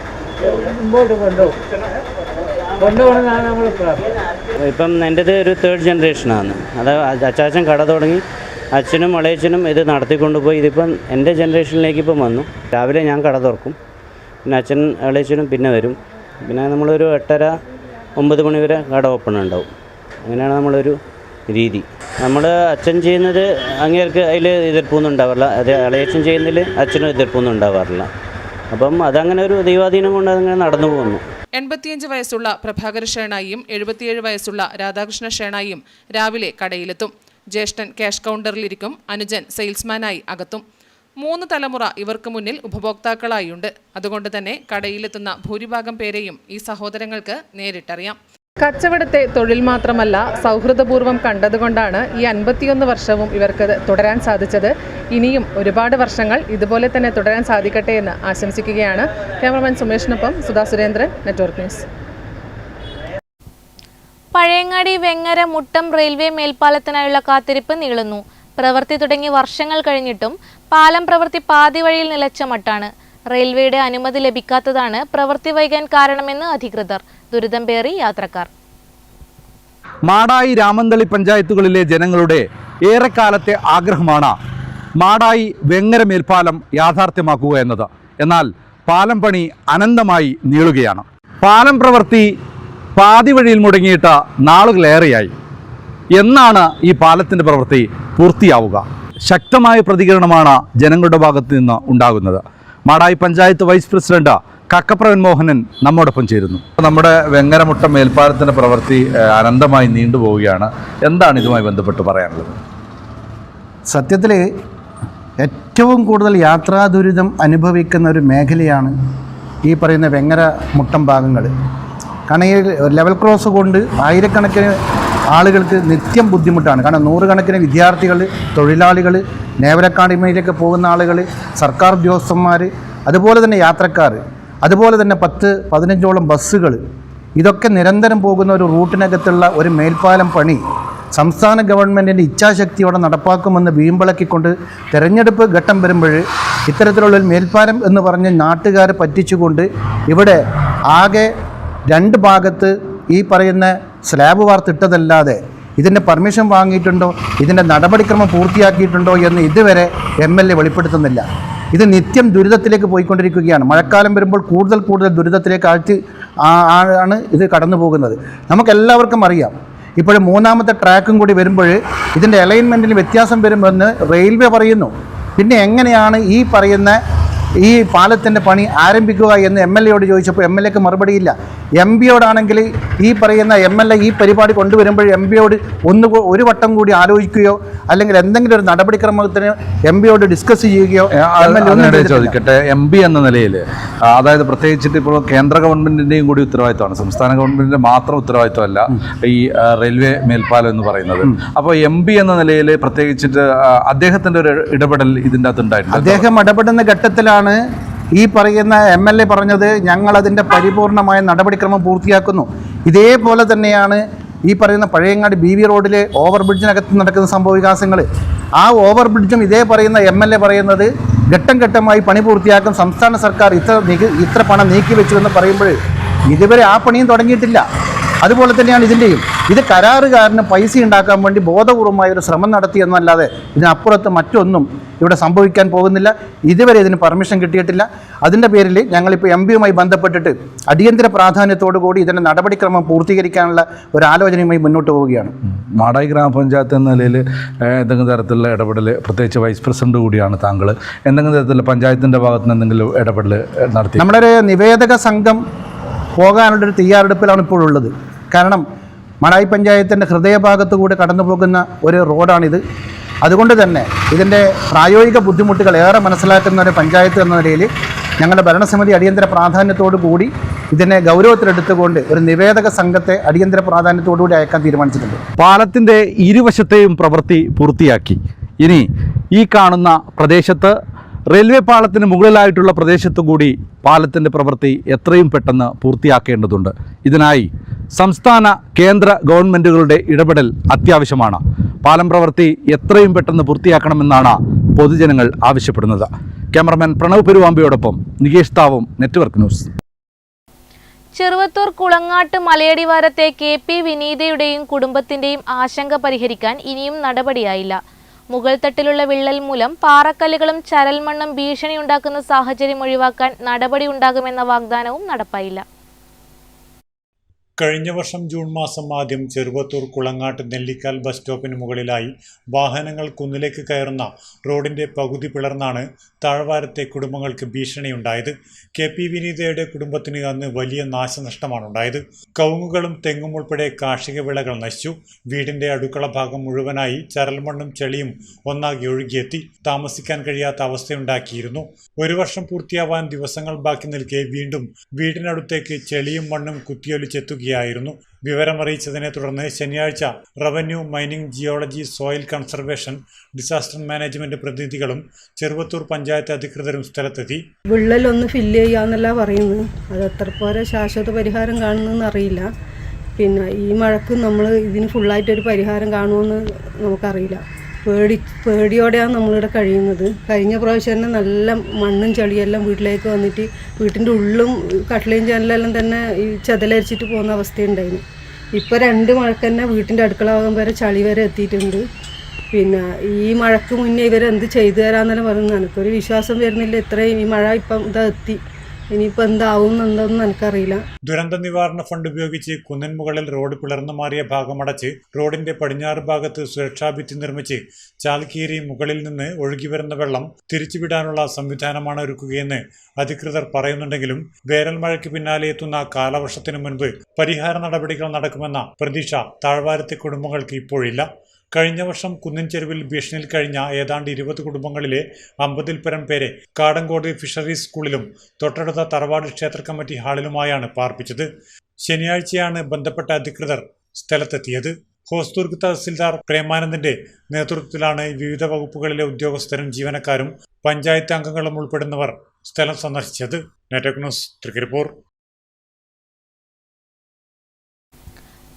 മുമ്പോട്ട് കൊണ്ടുപോകണമെന്നാണ് നമ്മൾ പ്രാർത്ഥന. ഇപ്പം എൻ്റേത് ഒരു 3rd ജനറേഷനാണ്. അത് അച്ചാച്ചൻ കട തുടങ്ങി, അച്ഛനും ഇളയച്ചനും ഇത് നടത്തിക്കൊണ്ടുപോയി. ഇതിപ്പം എൻ്റെ ജനറേഷനിലേക്ക് ഇപ്പം വന്നു. രാവിലെ ഞാൻ കട തുറക്കും, പിന്നെ അച്ഛൻ ഇളയച്ചനും പിന്നെ വരും. പിന്നെ നമ്മളൊരു 8:30-9 മണി വരെ കട ഓപ്പൺ ഉണ്ടാവും. അങ്ങനെയാണ് നമ്മളൊരു രീതി. നമ്മൾ അച്ഛൻ ചെയ്യുന്നത് അങ്ങേർക്ക് അതിൽ എതിർപ്പൊന്നും ഉണ്ടാവാറില്ല, അത് ഇളയച്ചൻ ചെയ്യുന്നതിൽ അച്ഛനും എതിർപ്പൊന്നും ഉണ്ടാവാറില്ല. അപ്പം അതങ്ങനെ ഒരു ദൈവാധീനം കൊണ്ട് അതങ്ങനെ നടന്നു പോകുന്നു. 85 വയസ്സുള്ള പ്രഭാകര ഷേണായിയും 77 വയസ്സുള്ള രാധാകൃഷ്ണ ഷേണായിയും രാവിലെ കടയിലെത്തും. ജ്യേഷ്ഠൻ ക്യാഷ് കൗണ്ടറിലിരിക്കും, അനുജൻ സെയിൽസ്മാനായി അകത്തും. 3 തലമുറ ഇവർക്ക് മുന്നിൽ ഉപഭോക്താക്കളായുണ്ട്. അതുകൊണ്ട് തന്നെ കടയിലെത്തുന്ന ഭൂരിഭാഗം പേരെയും ഈ സഹോദരങ്ങൾക്ക് നേരിട്ടറിയാം. കച്ചവടത്തെ തൊഴിൽ മാത്രമല്ല സൗഹൃദപൂർവ്വം കണ്ടതുകൊണ്ടാണ് ഈ 51 വർഷവും ഇവർക്ക് തുടരാൻ സാധിച്ചത്. ഇനിയും ഒരുപാട് വർഷങ്ങൾ ഇതുപോലെ തന്നെ തുടരാൻ സാധിക്കട്ടെ എന്ന് ആശംസിക്കുകയാണ്. ക്യാമറമാൻ സുമേഷിനൊപ്പം Sudha Surendran, network news. Pazhayangadi Vengara Muttam railway മേൽപ്പാലത്തിനായുള്ള കാത്തിരിപ്പ് നീളുന്നു. പ്രവൃത്തി തുടങ്ങി വർഷങ്ങൾ കഴിഞ്ഞിട്ടും പാലം പ്രവൃത്തി പാതി വഴിയിൽ നിലച്ച മട്ടാണ്. റെയിൽവേയുടെ അനുമതി ലഭിക്കാത്തതാണ് പ്രവൃത്തി വൈകാൻ കാരണമെന്ന് അധികൃതർ. ദുരിതം പേറി യാത്രക്കാർ. മാടായി രാമന്തളി പഞ്ചായത്തുകളിലെ ജനങ്ങളുടെ ഏറെക്കാലത്തെ ആഗ്രഹമാണ് മാടായി വെങ്ങര മേൽപ്പാലം യാഥാർത്ഥ്യമാക്കുക എന്നത്. എന്നാൽ പാലം പണി അനന്തമായി നീളുകയാണ്. പാലം പ്രവൃത്തി പാതി വഴിയിൽ മുടങ്ങിയിട്ട് നാളുകളേറെയായി. എന്നാണ് ഈ പാലത്തിൻ്റെ പ്രവൃത്തി പൂർത്തിയാവുക? ശക്തമായ പ്രതികരണമാണ് ജനങ്ങളുടെ ഭാഗത്ത് നിന്ന് ഉണ്ടാകുന്നത്. മാടായി പഞ്ചായത്ത് വൈസ് പ്രസിഡന്റ് കക്കപ്രവൻ മോഹനൻ നമ്മോടൊപ്പം ചേരുന്നു. നമ്മുടെ വെങ്ങരമുട്ടം മേൽപ്പാലത്തിൻ്റെ പ്രവൃത്തി അനന്തമായി നീണ്ടുപോവുകയാണ്. എന്താണ് ഇതുമായി ബന്ധപ്പെട്ട് പറയാനുള്ളത്? സത്യത്തിൽ ഏറ്റവും കൂടുതൽ യാത്രാ ദുരിതം അനുഭവിക്കുന്ന ഒരു മേഖലയാണ് ഈ പറയുന്ന വെങ്ങര മുട്ടം ഭാഗങ്ങൾ. കാരണം ഈ ലെവൽ ക്രോസ് കൊണ്ട് ആയിരക്കണക്കിന് ആളുകൾക്ക് നിത്യം ബുദ്ധിമുട്ടാണ്. കാരണം നൂറുകണക്കിന് വിദ്യാർത്ഥികൾ, തൊഴിലാളികൾ, നേവൽ അക്കാഡമിയിലേക്ക് പോകുന്ന ആളുകൾ, സർക്കാർ ഉദ്യോഗസ്ഥന്മാർ, അതുപോലെ തന്നെ യാത്രക്കാർ, അതുപോലെ തന്നെ 10-15ഓളം ബസ്സുകൾ, ഇതൊക്കെ നിരന്തരം പോകുന്ന ഒരു റൂട്ടിനകത്തുള്ള ഒരു മേൽപ്പാലം പണി സംസ്ഥാന ഗവൺമെൻറ്റിൻ്റെ ഇച്ഛാശക്തിയോടെ നടപ്പാക്കുമെന്ന് വീമ്പിളക്കിക്കൊണ്ട് തെരഞ്ഞെടുപ്പ് ഘട്ടം വരുമ്പോൾ ഇത്തരത്തിലുള്ള ഒരു മേൽപ്പാലം എന്ന് പറഞ്ഞ് നാട്ടുകാരെ പറ്റിച്ചുകൊണ്ട് ഇവിടെ ആകെ 2 ഭാഗത്ത് ഈ പറയുന്ന സ്ലാബ് വാർത്തിട്ടതല്ലാതെ ഇതിൻ്റെ പെർമിഷൻ വാങ്ങിയിട്ടുണ്ടോ, ഇതിൻ്റെ നടപടിക്രമം പൂർത്തിയാക്കിയിട്ടുണ്ടോ എന്ന് ഇതുവരെ MLA വെളിപ്പെടുത്തുന്നില്ല. ഇത് നിത്യം ദുരിതത്തിലേക്ക് പോയിക്കൊണ്ടിരിക്കുകയാണ്. മഴക്കാലം വരുമ്പോൾ കൂടുതൽ ദുരിതത്തിലേക്ക് ആണ് ഇത് കടന്നു പോകുന്നത്. നമുക്കെല്ലാവർക്കും അറിയാം. ഇപ്പോൾ 3ാമത്തെ ട്രാക്കും കൂടി വരുമ്പോൾ ഇതിൻ്റെ അലൈൻമെൻറ്റിന് വ്യത്യാസം വരുമെന്ന് റെയിൽവേ പറയുന്നു. പിന്നെ എങ്ങനെയാണ് ഈ പറയുന്ന ഈ പാലത്തിൻ്റെ പണി ആരംഭിക്കുക എന്ന് MLAയോട് ചോദിച്ചപ്പോൾ MLAക്ക് മറുപടിയില്ല. MPയോടാണെങ്കിൽ ഈ പറയുന്ന MLA ഈ പരിപാടി കൊണ്ടുവരുമ്പോൾ MPയോട് ഒരു വട്ടം കൂടി ആലോചിക്കുകയോ അല്ലെങ്കിൽ എന്തെങ്കിലും ഒരു നടപടിക്രമത്തിന് MPയോട് ഡിസ്കസ് ചെയ്യുകയോ ചോദിക്കട്ടെ. MP എന്ന നിലയിൽ, അതായത് പ്രത്യേകിച്ചിട്ട് ഇപ്പോൾ കേന്ദ്ര ഗവൺമെൻറ്റിൻ്റെയും കൂടി ഉത്തരവാദിത്തമാണ്, സംസ്ഥാന ഗവൺമെൻറ്റിൻ്റെ മാത്രം ഉത്തരവാദിത്തമല്ല ഈ റെയിൽവേ മേൽപ്പാലം എന്ന് പറയുന്നത്. അപ്പോൾ MP എന്ന നിലയിൽ പ്രത്യേകിച്ചിട്ട് അദ്ദേഹത്തിൻ്റെ ഒരു ഇടപെടൽ ഇതിൻ്റെ അകത്ത് ഉണ്ടായിട്ടുണ്ട്. അദ്ദേഹം ഇടപെടുന്ന ഘട്ടത്തിലാണ് ഈ പറയുന്ന MLA പറഞ്ഞത് ഞങ്ങളതിൻ്റെ പരിപൂർണമായ നടപടിക്രമം പൂർത്തിയാക്കുന്നു. ഇതേപോലെ തന്നെയാണ് ഈ പറയുന്ന പഴയങ്ങാടി BV റോഡിലെ ഓവർ ബ്രിഡ്ജിനകത്ത് നടക്കുന്ന സംഭവവികാസങ്ങൾ. ആ ഓവർ ബ്രിഡ്ജും ഇതേ പറയുന്ന MLA പറയുന്നത് ഘട്ടം ഘട്ടമായി പണി പൂർത്തിയാക്കും, സംസ്ഥാന സർക്കാർ ഇത്ര പണം നീക്കി വെച്ചു എന്ന് പറയുമ്പോൾ ഇതുവരെ ആ പണിയും തുടങ്ങിയിട്ടില്ല. അതുപോലെ തന്നെയാണ് ഇതിൻ്റെയും. ഇത് കരാറുകാരന് പൈസ ഉണ്ടാക്കാൻ വേണ്ടി ബോധപൂർവമായ ഒരു ശ്രമം നടത്തി എന്നല്ലാതെ ഇതിനപ്പുറത്ത് മറ്റൊന്നും ഇവിടെ സംഭവിക്കാൻ പോകുന്നില്ല. ഇതുവരെ ഇതിന് പെർമിഷൻ കിട്ടിയിട്ടില്ല. അതിൻ്റെ പേരിൽ ഞങ്ങളിപ്പോൾ MPയുമായി ബന്ധപ്പെട്ടിട്ട് അടിയന്തര പ്രാധാന്യത്തോടു കൂടി ഇതിൻ്റെ നടപടിക്രമം പൂർത്തീകരിക്കാനുള്ള ഒരു ആലോചനയുമായി മുന്നോട്ട് പോവുകയാണ്. മാടായി ഗ്രാമപഞ്ചായത്ത് എന്ന നിലയിൽ എന്തെങ്കിലും തരത്തിലുള്ള ഇടപെടൽ, പ്രത്യേകിച്ച് വൈസ് പ്രസിഡന്റ് കൂടിയാണ് താങ്കൾ, എന്തെങ്കിലും തരത്തിലുള്ള പഞ്ചായത്തിൻ്റെ ഭാഗത്ത് നിന്ന് എന്തെങ്കിലും ഇടപെടൽ നടത്തി? നമ്മളൊരു നിവേദക സംഘം പോകാനുള്ളൊരു തയ്യാറെടുപ്പിലാണ് ഇപ്പോഴുള്ളത്. കാരണം മാടായി പഞ്ചായത്തിൻ്റെ ഹൃദയഭാഗത്തു കൂടി കടന്നു പോകുന്ന ഒരു റോഡാണിത്. അതുകൊണ്ട് തന്നെ ഇതിൻ്റെ പ്രായോഗിക ബുദ്ധിമുട്ടുകൾ ഏറെ മനസ്സിലാക്കുന്ന ഒരു പഞ്ചായത്ത് എന്ന നിലയിൽ ഞങ്ങളുടെ ഭരണസമിതി അടിയന്തര പ്രാധാന്യത്തോടു കൂടി ഇതിനെ ഗൗരവത്തിലെടുത്തുകൊണ്ട് ഒരു നിവേദക സംഘത്തെ അടിയന്തര പ്രാധാന്യത്തോടു കൂടി അയക്കാൻ തീരുമാനിച്ചിട്ടുണ്ട്. പാലത്തിൻ്റെ ഇരുവശത്തെയും പ്രവൃത്തി പൂർത്തിയാക്കി. ഇനി ഈ കാണുന്ന പ്രദേശത്ത് റെയിൽവേ പാളത്തിന് മുകളിലായിട്ടുള്ള പ്രദേശത്തു കൂടി പാലത്തിൻ്റെ പ്രവൃത്തി എത്രയും പെട്ടെന്ന് പൂർത്തിയാക്കേണ്ടതുണ്ട്. ഇതിനായി സംസ്ഥാന കേന്ദ്ര ഗവൺമെൻറ്റുകളുടെ ഇടപെടൽ അത്യാവശ്യമാണ്. പാലം പ്രവൃത്തി എത്രയും പെട്ടെന്ന് പൂർത്തിയാക്കണമെന്നാണ് പൊതുജനങ്ങൾ ആവശ്യപ്പെടുന്നത്. ക്യാമറമാൻ പ്രണവ് പെരുവാമ്പിയോടൊപ്പം നികേഷ് താവും, നെറ്റ്വർക്ക് ന്യൂസ്. ചെറുവത്തൂർ കുളങ്ങാട്ട് മലയടിവാരത്തെ KP വിനീതയുടെയും കുടുംബത്തിൻ്റെയും ആശങ്ക പരിഹരിക്കാൻ ഇനിയും നടപടിയായില്ല. മുകൾ തട്ടിലുള്ള വിള്ളൽ മൂലം പാറക്കല്ലുകളും ചരൽമണ്ണും ഭീഷണിയുണ്ടാക്കുന്ന സാഹചര്യം ഒഴിവാക്കാൻ നടപടി ഉണ്ടാകുമെന്ന വാഗ്ദാനവും നടപ്പായില്ല. കഴിഞ്ഞ വർഷം ജൂൺ മാസം ആദ്യം ചെറുവത്തൂർ കുളങ്ങാട്ട് നെല്ലിക്കാൽ ബസ് സ്റ്റോപ്പിന് മുകളിലായി വാഹനങ്ങൾ കുന്നിലേക്ക് കയറുന്ന റോഡിന്റെ പകുതി പിളർന്നാണ് താഴ്വാരത്തെ കുടുംബങ്ങൾക്ക് ഭീഷണിയുണ്ടായത്. KP വിനീതയുടെ കുടുംബത്തിന് അന്ന് വലിയ നാശനഷ്ടമാണ് ഉണ്ടായത്. കവുങ്ങുകളും തെങ്ങും ഉൾപ്പെടെ കാർഷിക വിളകൾ നശിച്ചു. വീടിന്റെ അടുക്കള ഭാഗം മുഴുവനായി ചരൽമണ്ണും ചെളിയും ഒന്നാകെ ഒഴുകിയെത്തി. താമസിക്കാൻ കഴിയാത്ത അവസ്ഥയുണ്ടാക്കിയിരുന്നു. 1 വർഷം പൂർത്തിയാവാൻ ദിവസങ്ങൾ ബാക്കി നിൽക്കെ വീണ്ടും വീടിനടുത്തേക്ക് ചെളിയും മണ്ണും കുത്തിയൊലിച്ചെത്തുകയും നിൽക്കുകയായിരുന്നു. വിവരമറിയിച്ചതിനെ തുടർന്ന് ശനിയാഴ്ച revenue, mining, geology, soil conservation, disaster management പ്രതിനിധികളും ചെറുവത്തൂർ പഞ്ചായത്ത് അധികൃതരും സ്ഥലത്തെത്തി. വിള്ളലൊന്ന് ഫില്ല് ചെയ്യാന്നല്ല പറയുന്നത്. അത് എത്ര പോലെ ശാശ്വത പരിഹാരം കാണുന്നതെന്ന് അറിയില്ല. പിന്നെ ഈ മഴക്ക് നമ്മൾ ഇതിന് ഫുള്ളായിട്ടൊരു പരിഹാരം കാണുമെന്ന് നമുക്കറിയില്ല. പേടിയോടെയാണ് നമ്മളിവിടെ കഴിയുന്നത്. കഴിഞ്ഞ പ്രാവശ്യം തന്നെ നല്ല മണ്ണും ചളിയെല്ലാം വീട്ടിലേക്ക് വന്നിട്ട് വീട്ടിൻ്റെ ഉള്ളും കട്ടിലയും ജനലെല്ലാം തന്നെ ഈ ചെതലരിച്ചിട്ട് പോകുന്ന അവസ്ഥയുണ്ടായിരുന്നു. ഇപ്പോൾ 2 മഴക്ക് തന്നെ വീട്ടിൻ്റെ അടുക്കള ഭാഗം വരെ ചളി വരെ എത്തിയിട്ടുണ്ട്. പിന്നെ ഈ മഴക്ക് മുന്നേ ഇവരെന്ത് ചെയ്തു തരാമെന്നെല്ലാം പറയുന്നത്. എനിക്കൊരു വിശ്വാസം വരുന്നില്ല. ഇത്രയും ഈ മഴ ഇപ്പം ഇതാ എത്തി. ഇനിയിപ്പോൾ എന്താവും എന്താണെന്ന് എനിക്കറിയില്ല. ദുരന്ത നിവാരണ ഫണ്ട് ഉപയോഗിച്ച് കുന്നിൻ മുകളിൽ റോഡ് പിളർന്നു മാറിയ ഭാഗമടച്ച് റോഡിന്റെ പടിഞ്ഞാറ് ഭാഗത്ത് സുരക്ഷാ ഭിത്തി നിർമ്മിച്ച് ചാൽക്കീരി മുകളിൽ നിന്ന് ഒഴുകിവരുന്ന വെള്ളം തിരിച്ചുവിടാനുള്ള സംവിധാനമാണ് ഒരുക്കുകയെന്ന് അധികൃതർ പറയുന്നുണ്ടെങ്കിലും വേനൽ മഴയ്ക്ക് പിന്നാലെ എത്തുന്ന കാലവർഷത്തിനു മുൻപ് പരിഹാര നടപടികൾ നടക്കുമെന്ന പ്രതീക്ഷ താഴ്വാരത്തെ കുടുംബങ്ങൾക്ക് ഇപ്പോഴില്ല. കഴിഞ്ഞ വർഷം കുന്നിൻ ചെരുവിൽ ഭീഷണിയിൽ കഴിഞ്ഞ ഏതാണ്ട് 20 കുടുംബങ്ങളിലെ 50-ൽ പരം പേരെ കാടങ്കോട് ഫിഷറീസ് സ്കൂളിലും തൊട്ടടുത്ത തറവാട് ക്ഷേത്ര കമ്മിറ്റി ഹാളിലുമായാണ് പാർപ്പിച്ചത്. ശനിയാഴ്ചയാണ് ബന്ധപ്പെട്ട അധികൃതർ സ്ഥലത്തെത്തിയത്. ഹോസ്ദുർഗ് തഹസിൽദാർ പ്രേമാനന്ദിന്റെ നേതൃത്വത്തിലാണ് വിവിധ വകുപ്പുകളിലെ ഉദ്യോഗസ്ഥരും ജീവനക്കാരും പഞ്ചായത്ത് അംഗങ്ങളും ഉൾപ്പെടുന്നവർ സ്ഥലം സന്ദർശിച്ചത്. Network news, Trikaripur.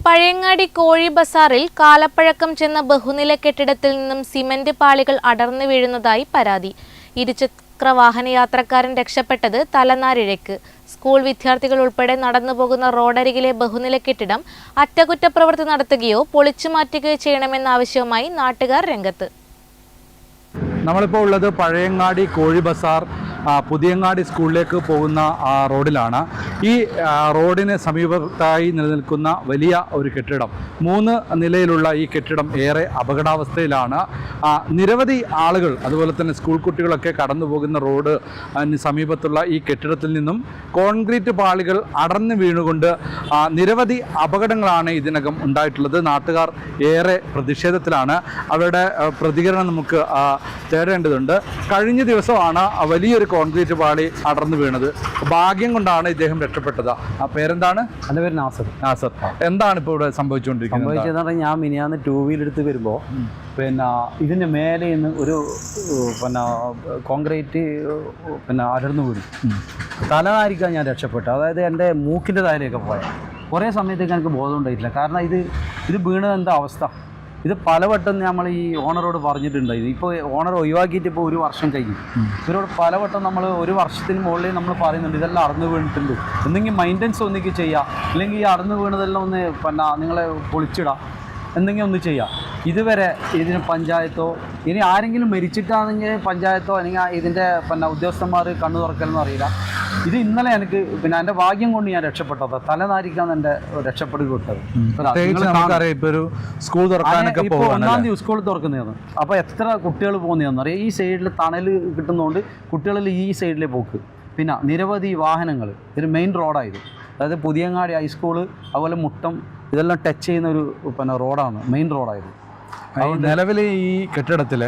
പഴയങ്ങാടി കോഴി ബസാറിൽ കാലപ്പഴക്കം ചെന്ന ബഹുനില കെട്ടിടത്തിൽ നിന്നും സിമന്റ് പാളികൾ അടർന്നു വീഴുന്നതായി പരാതി. ഇരുചക്ര വാഹന യാത്രക്കാരൻ രക്ഷപ്പെട്ടത് തലനാരിഴയ്ക്ക്. സ്കൂൾ വിദ്യാർത്ഥികൾ ഉൾപ്പെടെ നടന്നുപോകുന്ന റോഡരികിലെ ബഹുനില കെട്ടിടം അറ്റകുറ്റപ്രവൃത്തി നടത്തുകയോ പൊളിച്ചു മാറ്റുകയോ ചെയ്യണമെന്ന ആവശ്യവുമായി നാട്ടുകാർ രംഗത്ത്. നമ്മളിപ്പോൾ ഉള്ളത് പഴയങ്ങാടി കോഴി ബസാർ പുതിയങ്ങാടി സ്കൂളിലേക്ക് പോകുന്ന റോഡിലാണ്. ഈ റോഡിന് സമീപത്തായി നിലനിൽക്കുന്ന വലിയ ഒരു കെട്ടിടം, 3 നിലയിലുള്ള ഈ കെട്ടിടം ഏറെ അപകടാവസ്ഥയിലാണ്. നിരവധി ആളുകൾ, അതുപോലെ തന്നെ സ്കൂൾ കുട്ടികളൊക്കെ കടന്നു പോകുന്ന റോഡ് സമീപത്തുള്ള ഈ കെട്ടിടത്തിൽ നിന്നും കോൺക്രീറ്റ് പാളികൾ അടർന്നു വീണുകൊണ്ട് നിരവധി അപകടങ്ങളാണ് ഇതിനകം ഉണ്ടായിട്ടുള്ളത്. നാട്ടുകാർ ഏറെ പ്രതിഷേധത്തിലാണ്. അവരുടെ പ്രതികരണം നമുക്ക് തേടേണ്ടതുണ്ട്. കഴിഞ്ഞ ദിവസമാണ് വലിയൊരു കോൺക്രീറ്റ് പാളി അടർന്നു വീണത്. ഭാഗ്യം കൊണ്ടാണ് ഇദ്ദേഹം രക്ഷപ്പെട്ടത്. ആ പേരെന്താണ്? എൻ്റെ പേര് നാസർ. എന്താണ് ഇപ്പോൾ ഇവിടെ സംഭവിച്ചുകൊണ്ടിരിക്കുന്നത്? സംഭവിച്ചതെന്ന് പറഞ്ഞാൽ ഞാൻ മിനിയാന്ന് 2 വീലർ എടുത്ത് വരുമ്പോൾ ഇതിൻ്റെ മേലെ നിന്ന് ഒരു കോൺക്രീറ്റ് അടർന്നു വീണു. തലനാരിക്കാൻ ഞാൻ രക്ഷപ്പെട്ടു. അതായത് എൻ്റെ മൂക്കിൻ്റെ താഴെയൊക്കെ പോയ കുറേ സമയത്തേക്ക് എനിക്ക് ബോധം ഉണ്ടായിട്ടില്ല. കാരണം ഇത് വീണത് എന്താ അവസ്ഥ. ഇത് പലവട്ടം നമ്മൾ ഈ ഓണറോട് പറഞ്ഞിട്ടുണ്ടായിരുന്നു. ഇപ്പോൾ ഓണർ ഒഴിവാക്കിയിട്ട് ഇപ്പോൾ 1 വർഷം കഴിഞ്ഞു. ഇവരോട് പലവട്ടം നമ്മൾ 1 വർഷത്തിന് മുകളിൽ നമ്മൾ പറയുന്നുണ്ട് ഇതെല്ലാം അടർന്നു വീണിട്ടുണ്ട്, എന്തെങ്കിലും മൈൻ്റനൻസ് ഒന്നിക്ക് ചെയ്യുക, അല്ലെങ്കിൽ ഈ അടർന്നു വീണതെല്ലാം ഒന്ന് നിങ്ങളെ പൊളിച്ചിടാം, എന്തെങ്കിലും ഒന്ന് ചെയ്യാം. ഇതുവരെ ഇതിന് പഞ്ചായത്തോ ഇനി ആരെങ്കിലും മരിച്ചിട്ടാണെങ്കിൽ പഞ്ചായത്തോ അല്ലെങ്കിൽ ഇതിൻ്റെ ഉദ്യോഗസ്ഥന്മാർ കണ്ണു തുറക്കലെന്ന് അറിയില്ല. ഇത് ഇന്നലെ എനിക്ക് എൻ്റെ ഭാഗ്യം കൊണ്ട് ഞാൻ രക്ഷപ്പെട്ടത്. തലനാരിക്കാൻ എൻ്റെ രക്ഷപ്പെടുക വിട്ടത്. സ്കൂൾ തുറക്കാനൊക്കെ ഇപ്പോൾ 1-ാം തീയതി സ്കൂൾ തുറക്കുന്നതാണ്. അപ്പോൾ എത്ര കുട്ടികൾ പോകുന്നതെന്ന് അറിയാം. ഈ സൈഡിൽ തണൽ കിട്ടുന്നതുകൊണ്ട് കുട്ടികളിൽ ഈ സൈഡിലെ പോക്ക്. പിന്നെ നിരവധി വാഹനങ്ങൾ. ഒരു മെയിൻ റോഡായത്, അതായത് പുതിയങ്ങാടി ഹൈസ്കൂള്, അതുപോലെ മുട്ടം, ഇതെല്ലാം ടച്ച് ചെയ്യുന്ന ഒരു റോഡാണ്, മെയിൻ റോഡായത്. നിലവിൽ ഈ കെട്ടിടത്തിൽ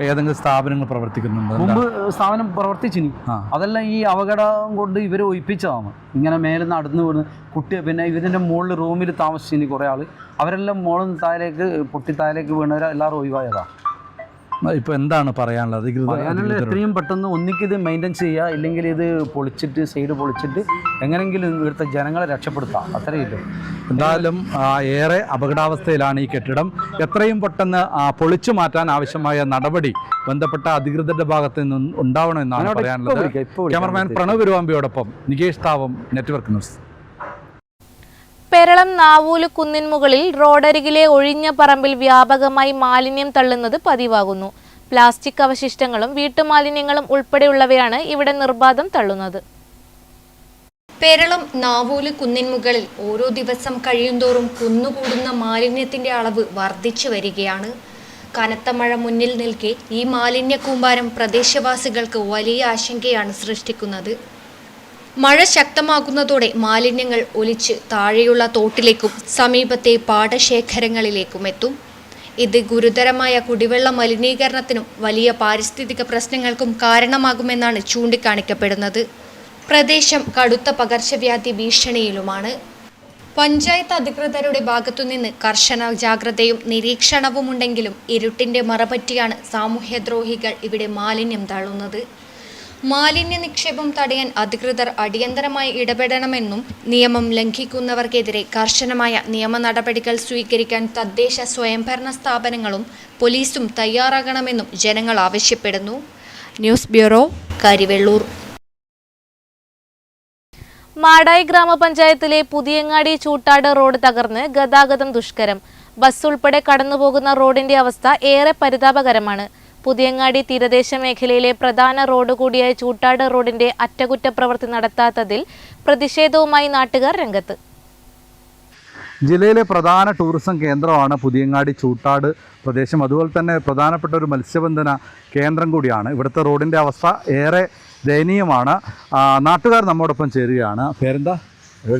ഏതെങ്കിലും സ്ഥാപനങ്ങൾ പ്രവർത്തിക്കുന്നുണ്ട്? മുമ്പ് സ്ഥാപനം പ്രവർത്തിച്ചിനി. അതെല്ലാം ഈ അപകടം കൊണ്ട് ഇവർ ഒഴിപ്പിച്ചതാണ്. ഇങ്ങനെ മേലെ നിന്ന് അടന്നു വീണ് പിന്നെ ഇതിൻ്റെ മുകളിൽ റൂമിൽ താമസിച്ചിനി കുറേ ആൾ. അവരെല്ലാം മുകളിൽ നിന്ന് താഴേക്ക് പൊട്ടി താഴേക്ക് വീണവരെല്ലാവരും ഒഴിവായതാണ്. ഇപ്പോൾ എന്താണ് പറയാനുള്ളത്? എത്രയും പെട്ടെന്ന് ഒന്നിക്കിത് മെയിൻ്റെയിൻ ചെയ്യുക, ഇല്ലെങ്കിൽ ഇത് പൊളിച്ചിട്ട് സൈഡ് പൊളിച്ചിട്ട് എങ്ങനെയെങ്കിലും ഇവിടുത്തെ ജനങ്ങളെ രക്ഷപ്പെടുത്താം. അത്രയില്ല. എന്തായാലും ഏറെ അപകടാവസ്ഥയിലാണ് ഈ കെട്ടിടം. എത്രയും പെട്ടെന്ന് പൊളിച്ചു മാറ്റാൻ ആവശ്യമായ നടപടി ബന്ധപ്പെട്ട അധികൃതരുടെ ഭാഗത്ത് നിന്ന് ഉണ്ടാവണമെന്നാണ് പറയാനുള്ളത്. ക്യാമറമാൻ പ്രണവ് പെരുവാമ്പിയോടൊപ്പം നികേഷ് താവം, നെറ്റ്വർക്ക് ന്യൂസ്. പെരളം നാവൂല് കുന്നിൻ മുകളിൽ റോഡരികിലെ ഒഴിഞ്ഞ പറമ്പിൽ വ്യാപകമായി മാലിന്യം തള്ളുന്നത് പതിവാകുന്നു. പ്ലാസ്റ്റിക് അവശിഷ്ടങ്ങളും വീട്ടുമാലിന്യങ്ങളും ഉൾപ്പെടെയുള്ളവയാണ് ഇവിടെ നിർബാധം തള്ളുന്നത്. പെരളം നാവൂല് കുന്നിൻ മുകളിൽ ഓരോ ദിവസം കഴിയുന്തോറും കുന്നുകൂടുന്ന മാലിന്യത്തിന്റെ അളവ് വർദ്ധിച്ചു വരികയാണ്. കനത്ത മഴ മുന്നിൽ നിൽക്കെ ഈ മാലിന്യ കൂമ്പാരം പ്രദേശവാസികൾക്ക് വലിയ ആശങ്കയാണ് സൃഷ്ടിക്കുന്നത്. മഴ ശക്തമാകുന്നതോടെ മാലിന്യങ്ങൾ ഒലിച്ച് താഴെയുള്ള തോട്ടിലേക്കും സമീപത്തെ പാടശേഖരങ്ങളിലേക്കും എത്തും. ഇത് ഗുരുതരമായ കുടിവെള്ള മലിനീകരണത്തിനും വലിയ പാരിസ്ഥിതിക പ്രശ്നങ്ങൾക്കും കാരണമാകുമെന്നാണ് ചൂണ്ടിക്കാണിക്കപ്പെടുന്നത്. പ്രദേശം കടുത്ത പകർച്ചവ്യാധി ഭീഷണിയിലുമാണ്. പഞ്ചായത്ത് അധികൃതരുടെ ഭാഗത്തുനിന്ന് കർശന ജാഗ്രതയും നിരീക്ഷണവുമുണ്ടെങ്കിലും ഇരുട്ടിന്റെ മറപറ്റിയാണ് സാമൂഹ്യദ്രോഹികൾ ഇവിടെ മാലിന്യം തള്ളുന്നത്. മാലിന്യ നിക്ഷേപം തടയാൻ അധികൃതർ അടിയന്തരമായി ഇടപെടണമെന്നും നിയമം ലംഘിക്കുന്നവർക്കെതിരെ കർശനമായ നിയമ നടപടികൾ സ്വീകരിക്കാൻ തദ്ദേശ സ്വയംഭരണ സ്ഥാപനങ്ങളും പോലീസും തയ്യാറാകണമെന്നും ജനങ്ങൾ ആവശ്യപ്പെടുന്നു. News bureau, Karivellur. മാടായി ഗ്രാമപഞ്ചായത്തിലെ പുതിയങ്ങാടി ചൂട്ടാട് റോഡ് തകർന്ന് ഗതാഗതം ദുഷ്കരം. ബസ് ഉൾപ്പെടെ കടന്നുപോകുന്ന റോഡിന്റെ അവസ്ഥ ഏറെ പരിതാപകരമാണ്. പുതിയങ്ങാടി തീരദേശ മേഖലയിലെ പ്രധാന റോഡ് കൂടിയായ ചൂട്ടാട് റോഡിന്റെ അറ്റകുറ്റപ്രവൃത്തി നടത്താത്തതിൽ പ്രതിഷേധവുമായി നാട്ടുകാർ രംഗത്ത്. ജില്ലയിലെ പ്രധാന ടൂറിസം കേന്ദ്രമാണ് പുതിയങ്ങാടി ചൂട്ടാട് പ്രദേശം. അതുപോലെ തന്നെ പ്രധാനപ്പെട്ട ഒരു മത്സ്യബന്ധന കേന്ദ്രം കൂടിയാണ്. ഇവിടുത്തെ റോഡിൻ്റെ അവസ്ഥ ഏറെ ദയനീയമാണ്. നാട്ടുകാർ നമ്മോടൊപ്പം ചേരുകയാണ്. പേരെന്താ?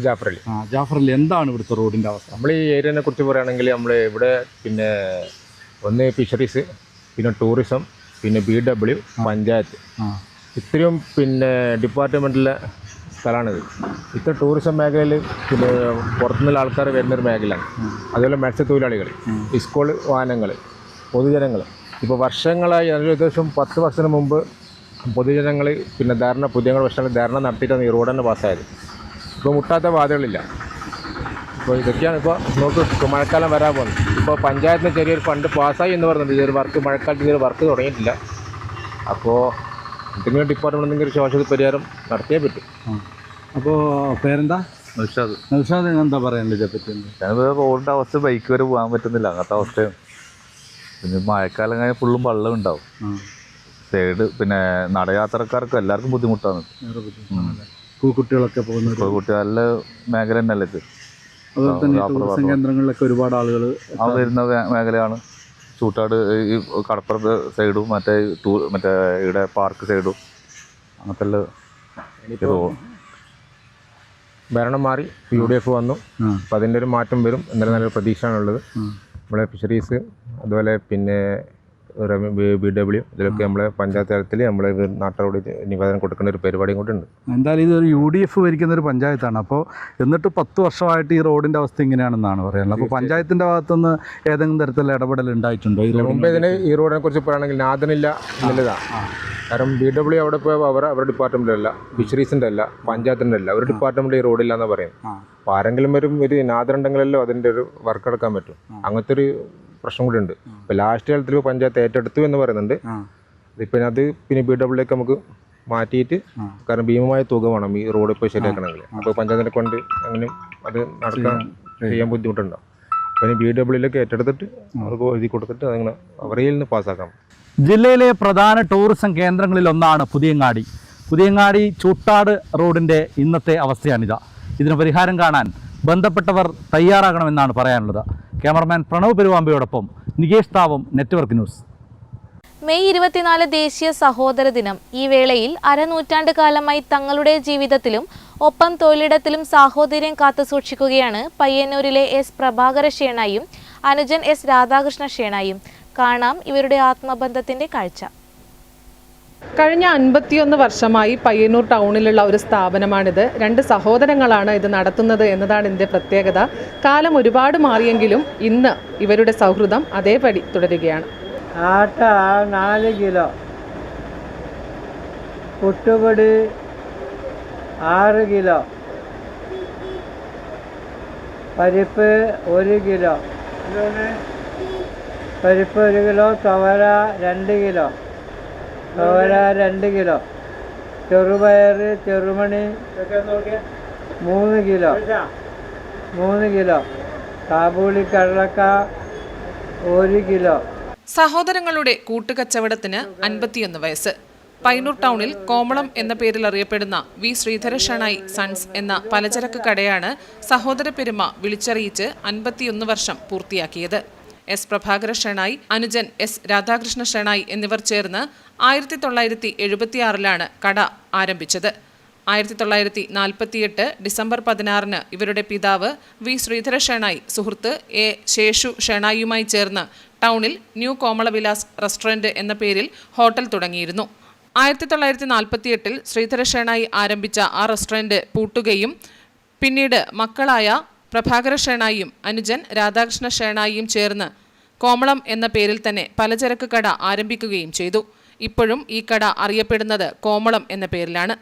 ജാഫർ അലി. ജാഫർ അലി, എന്താണ് ഇവിടുത്തെ റോഡിൻ്റെ അവസ്ഥ? നമ്മൾ ഈ ഏരിയനെ കുറിച്ച് പറയുകയാണെങ്കിൽ നമ്മൾ ഇവിടെ പിന്നെ ഒന്ന് ഫിഷറീസ്, പിന്നെ ടൂറിസം, പിന്നെ BW, പഞ്ചായത്ത്, ഇത്രയും പിന്നെ ഡിപ്പാർട്ട്മെൻറ്റിലെ സ്ഥലമാണിത്. ഇത്ര ടൂറിസം മേഖലയിൽ പിന്നെ പുറത്തുനിന്നുള്ള ആൾക്കാർ വരുന്നൊരു മേഖലയാണ്. അതുപോലെ മത്സ്യത്തൊഴിലാളികൾ, സ്കൂൾ വാഹനങ്ങൾ, പൊതുജനങ്ങൾ. ഇപ്പോൾ വർഷങ്ങളായി, ഏകദേശം 10 വർഷത്തിന് മുമ്പ് പൊതുജനങ്ങൾ പിന്നെ പുതിയ വർഷങ്ങൾ ധാരണ നടത്തിയിട്ടാണ് ഈ റോഡ് തന്നെ പാസ്സായത്. ഇപ്പോൾ മുട്ടാത്ത വാതികളില്ല. ഇപ്പോൾ ഇതൊക്കെയാണ് ഇപ്പോൾ നോക്ക് മഴക്കാലം വരാൻ പോകുന്നത്. ഇപ്പോൾ പഞ്ചായത്തിന് ചെറിയൊരു ഫണ്ട് പാസ്സായി എന്ന് പറയുന്നുണ്ട്. ഇതൊരു വർക്ക് മഴക്കാലത്ത് ഇതൊരു വർക്ക് തുടങ്ങിയിട്ടില്ല. അപ്പോൾ എന്തെങ്കിലും ഡിപ്പാർട്ട്മെൻറ്റ് എന്തെങ്കിലും ശാശ്വത പരിഹാരം നടത്തിയേ പറ്റും. അപ്പോൾ പേരെന്താ? നൗഷാദ്. നൗഷാദ്, എന്താ പറയാനുള്ളത് ഇതേപ്പറ്റി? ഞാനിപ്പോൾ റോഡിൻ്റെ അവസ്ഥ ബൈക്ക് വരെ പോകാൻ പറ്റുന്നില്ല, അങ്ങനത്തെ അവസ്ഥയാണ്. പിന്നെ മഴക്കാലം കഴിഞ്ഞാൽ ഫുള്ളും വെള്ളം ഉണ്ടാവും. സൈഡ് പിന്നെ നടയാത്രക്കാർക്കും എല്ലാവർക്കും ബുദ്ധിമുട്ടാണ്. കുട്ടികളൊക്കെ പോകുന്നത് കുട്ടികളുടെ മേഖല തന്നെയല്ലേ ഇത്. അതുപോലെ തന്നെ ടൂറിസം കേന്ദ്രങ്ങളിലൊക്കെ ഒരുപാട് ആളുകൾ വരുന്ന മേഖലയാണ് ചൂട്ടാട്. ഈ കടപ്പുറത്ത് സൈഡും മറ്റേ ഇവിടെ പാർക്ക് സൈഡും അങ്ങനത്തെ ഭരണം മാറി UDF വന്നു. അപ്പം അതിൻ്റെ ഒരു മാറ്റം വരും എന്നൊരു നല്ലൊരു പ്രതീക്ഷയാണുള്ളത്. നമ്മളെ ഫിഷറീസ്, അതുപോലെ പിന്നെ BW, ഇതിലൊക്കെ നമ്മളെ പഞ്ചായത്ത് തലത്തിൽ നമ്മളെ നാട്ടോട് നിവേദനം കൊടുക്കുന്ന ഒരു പരിപാടിയും കൂടെ ഉണ്ട്. എന്തായാലും ഇതൊരു UDF ഭരിക്കുന്ന ഒരു പഞ്ചായത്താണ്. അപ്പോൾ എന്നിട്ട് 10 വർഷമായിട്ട് ഈ റോഡിൻ്റെ അവസ്ഥ ഇങ്ങനെയാണെന്നാണ് പറയുന്നത്. അപ്പോൾ പഞ്ചായത്തിൻ്റെ ഭാഗത്തുനിന്ന് ഏതെങ്കിലും തരത്തിലുള്ള ഇടപെടൽ ഉണ്ടായിട്ടുണ്ടോ? മുമ്പേ ഇതിന് ഈ റോഡിനെ കുറിച്ച് പറയുകയാണെങ്കിൽ നാദനില്ല എന്നുള്ളതാണ്. കാരണം BW അവിടെ പോയി അവരുടെ ഡിപ്പാർട്ട്മെൻറ്റിലല്ല, ഫിഷറീസിൻ്റെ അല്ല, പഞ്ചായത്തിൻ്റെ അല്ല, ഒരു ഡിപ്പാർട്ട്മെൻറ്റ് ഈ റോഡില്ല എന്നാണ് പറയുന്നത്. അപ്പോൾ ആരെങ്കിലും ഒരു നാദനുണ്ടെങ്കിലല്ലോ അതിൻ്റെ ഒരു വർക്ക് എടുക്കാൻ പറ്റും. അങ്ങനത്തെ ഒരു പ്രശ്നം കൂടി ഉണ്ട്. ഇപ്പോൾ ലാസ്റ്റ് കാലത്തിൽ പഞ്ചായത്ത് ഏറ്റെടുത്തു എന്ന് പറയുന്നുണ്ട്. ഇപ്പം അത് പിന്നെ BW നമുക്ക് മാറ്റിയിട്ട്, കാരണം ഭീമമായ തുക വേണം ഈ റോഡ് ഇപ്പോൾ ശരിയാക്കണമെങ്കിൽ. അപ്പോൾ പഞ്ചായത്തിനെ കൊണ്ട് അങ്ങനെ അത് നടക്കാൻ ചെയ്യാൻ ബുദ്ധിമുട്ടുണ്ടാവും. അപ്പോൾ BW ഏറ്റെടുത്തിട്ട് അവർക്ക് എഴുതി കൊടുത്തിട്ട് അതങ്ങനെ അവരിൽ നിന്ന് പാസ്സാക്കാം. ജില്ലയിലെ പ്രധാന ടൂറിസം കേന്ദ്രങ്ങളിലൊന്നാണ് പുതിയങ്ങാടി. പുതിയങ്ങാടി ചൂട്ടാട് റോഡിൻ്റെ ഇന്നത്തെ അവസ്ഥയാണിത്. ഇതിന് പരിഹാരം കാണാൻ ബന്ധപ്പെട്ടവർ തയ്യാറാകണമെന്നാണ് പറയാനുള്ളത്. ക്യാമറമാൻ പ്രണവ് പെരുവാമ്പയോടൊപ്പം Nikesh Thavam, network news. May 24 ദേശീയ സഹോദര ദിനം. ഈ വേളയിൽ അരനൂറ്റാണ്ട് കാലമായി തങ്ങളുടെ ജീവിതത്തിലും ഒപ്പം തൊഴിലിടത്തിലും സാഹോദര്യം കാത്തുസൂക്ഷിക്കുകയാണ് പയ്യന്നൂരിലെ S. പ്രഭാകര ഷേണായും അനുജൻ S. രാധാകൃഷ്ണ ഷേണായും. കാണാം ഇവരുടെ ആത്മബന്ധത്തിന്റെ കാഴ്ച. കഴിഞ്ഞ 51 വർഷമായി പയ്യന്നൂർ ടൗണിലുള്ള ഒരു സ്ഥാപനമാണിത്. 2 സഹോദരങ്ങളാണ് ഇത് നടത്തുന്നത് എന്നതാണ് ഇതിൻ്റെ പ്രത്യേകത. കാലം ഒരുപാട് മാറിയെങ്കിലും ഇന്ന് ഇവരുടെ സൗഹൃദം അതേപടി തുടരുകയാണ്. ആട്ട 4 കിലോ, പുട്ടുപൊടി 6 കിലോ, പരിപ്പ് 1 കിലോ, പരിപ്പ് 1 കിലോ, തുവര 2 കിലോ, 2 കിലോ, ചെറുപയർ ചെറുമണി 3 കിലോ, കാബൂളി കടലക്ക 1 കിലോ. സഹോദരങ്ങളുടെ കൂട്ടുകച്ചവടത്തിന് 51 വയസ്സ്. പയ്യന്നൂർ ടൗണിൽ കോമളം എന്ന പേരിൽ അറിയപ്പെടുന്ന V. ശ്രീധര ഷേണായി സൺസ് എന്ന പലചരക്ക് കടയാണ് സഹോദര പെരുമ വിളിച്ചറിയിച്ച് 51 വർഷം പൂർത്തിയാക്കിയത്. S. പ്രഭാകര ഷേണായി, അനുജൻ S. രാധാകൃഷ്ണ ഷേണായി എന്നിവർ ചേർന്ന് 1976 കട ആരംഭിച്ചത്. 1948 ഡിസംബർ 16 ഇവരുടെ പിതാവ് V. ശ്രീധര ഷേണായി സുഹൃത്ത് A. ശേഷു ഷേണായിയുമായി ചേർന്ന് ടൗണിൽ ന്യൂ കോമളവിലാസ് റെസ്റ്റോറൻറ്റ് എന്ന പേരിൽ ഹോട്ടൽ തുടങ്ങിയിരുന്നു. 1948 ശ്രീധര ഷേണായി ആരംഭിച്ച ആ റെസ്റ്റോറൻറ്റ് പൂട്ടുകയും പിന്നീട് മക്കളായ പ്രഭാകര ഷേണായിയും അനുജൻ രാധാകൃഷ്ണ ഷേണായിയും ചേർന്ന് കോമളം എന്ന പേരിൽ തന്നെ പലചരക്ക് കട ആരംഭിക്കുകയും ചെയ്തു. ഇപ്പോഴും ഈ കട അറിയപ്പെടുന്നത് കോമളം എന്ന പേരിലാണ്.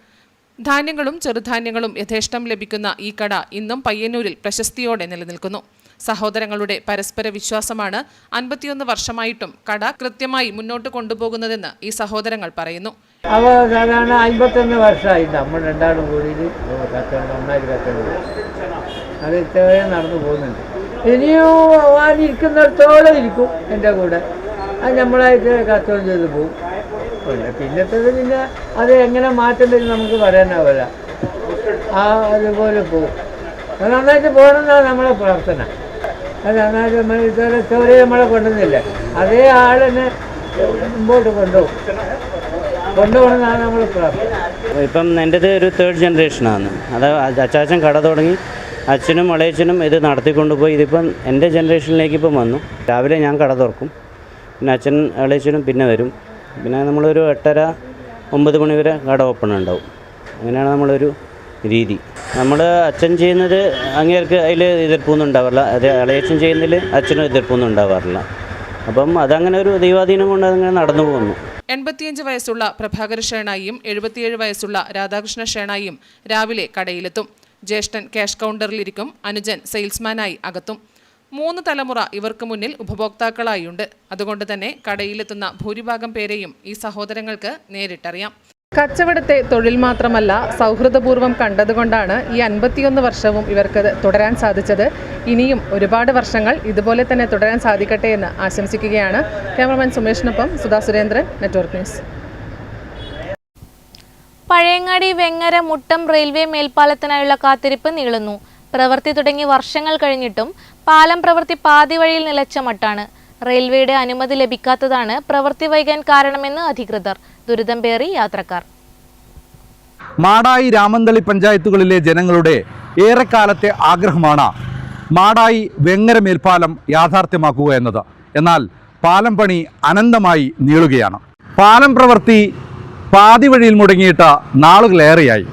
ധാന്യങ്ങളും ചെറുധാന്യങ്ങളും യഥേഷ്ടം ലഭിക്കുന്ന ഈ കട ഇന്നും പയ്യന്നൂരിൽ പ്രശസ്തിയോടെ നിലനിൽക്കുന്നു. സഹോദരങ്ങളുടെ പരസ്പര വിശ്വാസമാണ് 51 വർഷമായിട്ടും കട കൃത്യമായി മുന്നോട്ട് കൊണ്ടുപോകുന്നതെന്ന് ഈ സഹോദരങ്ങൾ പറയുന്നു. അവ സാധാരണ 51 വർഷമായി നമ്മൾ രണ്ടാളും കൂടിയിട്ട് കച്ചവടം നന്നായി കച്ചവടം അത് ഇത്രയും നടന്നു പോകുന്നുണ്ട്. ഇനിയും വാനിരിക്കുന്നിടത്തോളം ഇരിക്കും എൻ്റെ കൂടെ. അത് നമ്മളായിട്ട് കച്ചവടം ചെയ്ത് പോകും. പിന്നത്തത് പിന്നെ അത് എങ്ങനെ മാറ്റേണ്ടത് നമുക്ക് പറയാനാവില്ല. അതുപോലെ പോകും. അത് നന്നായിട്ട് പോകണമെന്നാണ് നമ്മളെ പ്രാർത്ഥന. അത് നന്നായിട്ട് നമ്മൾ ഇതുവരെ ഇതുവരെ നമ്മളെ കൊണ്ടുവന്നില്ല. അതേ ആളെന്നെ മുമ്പോട്ട് കൊണ്ടുപോകണമെന്നാണ് നമ്മൾ പ്രാർത്ഥന. ഇപ്പം എൻ്റേത് ഒരു 3rd ജനറേഷനാണ്. അത് അച്ചാച്ചൻ കട തുടങ്ങി അച്ഛനും ഇളയച്ചനും ഇത് നടത്തിക്കൊണ്ടുപോയി ഇതിപ്പം എൻ്റെ ജനറേഷനിലേക്ക് ഇപ്പം വന്നു. രാവിലെ ഞാൻ കട തുറക്കും, പിന്നെ അച്ഛൻ ഇളയച്ചനും പിന്നെ വരും. പിന്നെ നമ്മളൊരു 8:30-9 മണി വരെ കട ഓപ്പൺ ഉണ്ടാവും. അങ്ങനെയാണ് നമ്മളൊരു രീതി. നമ്മൾ അച്ഛൻ ചെയ്യുന്നത് അങ്ങേർക്ക് അതിൽ എതിർപ്പൊന്നും ഉണ്ടാവാറില്ല. അത് ഇളയച്ചൻ ചെയ്യുന്നതിൽ അച്ഛനും എതിർപ്പൊന്നും ഉണ്ടാവാറില്ല. അപ്പം അതങ്ങനെ ഒരു ദൈവാധീനം കൊണ്ട് അതങ്ങനെ നടന്നു പോകുന്നു. 85 വയസ്സുള്ള പ്രഭാകര ഷേണായിയും 77 വയസ്സുള്ള രാധാകൃഷ്ണ ഷേണായിയും രാവിലെ കടയിലെത്തും. ജ്യേഷ്ഠൻ ക്യാഷ് കൗണ്ടറിലിരിക്കും, അനുജൻ സെയിൽസ്മാനായി അകത്തും. 3 തലമുറ ഇവർക്ക് മുന്നിൽ ഉപഭോക്താക്കളായുണ്ട്. അതുകൊണ്ട് തന്നെ കടയിലെത്തുന്ന ഭൂരിഭാഗം പേരെയും ഈ സഹോദരങ്ങൾക്ക് നേരിട്ടറിയാം. കച്ചവടത്തെ തൊഴിൽ മാത്രമല്ല സൗഹൃദപൂർവ്വം കണ്ടതുകൊണ്ടാണ് ഈ 51 വർഷവും ഇവർക്ക് തുടരാൻ സാധിച്ചത്. ഇനിയും ഒരുപാട് വർഷങ്ങൾ ഇതുപോലെ തന്നെ തുടരാൻ സാധിക്കട്ടെ എന്ന് ആശംസിക്കുകയാണ്. ക്യാമറമാൻ സുമേഷിനൊപ്പം Sudha Surendran, network news. Pazhayangadi Vengara Muttam railway മേൽപ്പാലത്തിനായുള്ള കാത്തിരിപ്പ് നീളുന്നു. പ്രവൃത്തി തുടങ്ങി വർഷങ്ങൾ കഴിഞ്ഞിട്ടും പാലം പ്രവൃത്തി പാതി വഴിയിൽ നിലച്ച മട്ടാണ്. റെയിൽവേയുടെ അനുമതി ലഭിക്കാത്തതാണ് പ്രവൃത്തി വൈകാൻ കാരണമെന്ന് അധികൃതർ. ദുരിതം പേറി യാത്രക്കാർ. മാടായി രാമന്തളി പഞ്ചായത്തുകളിലെ ജനങ്ങളുടെ ഏറെക്കാലത്തെ ആഗ്രഹമാണ് മാടായി വെങ്ങര മേൽപ്പാലം യാഥാർത്ഥ്യമാക്കുക എന്നത്. എന്നാൽ പാലം പണി അനന്തമായി നീളുകയാണ്. പാലം പ്രവൃത്തി പാതി വഴിയിൽ മുടങ്ങിയിട്ട് നാളുകളേറെയായി.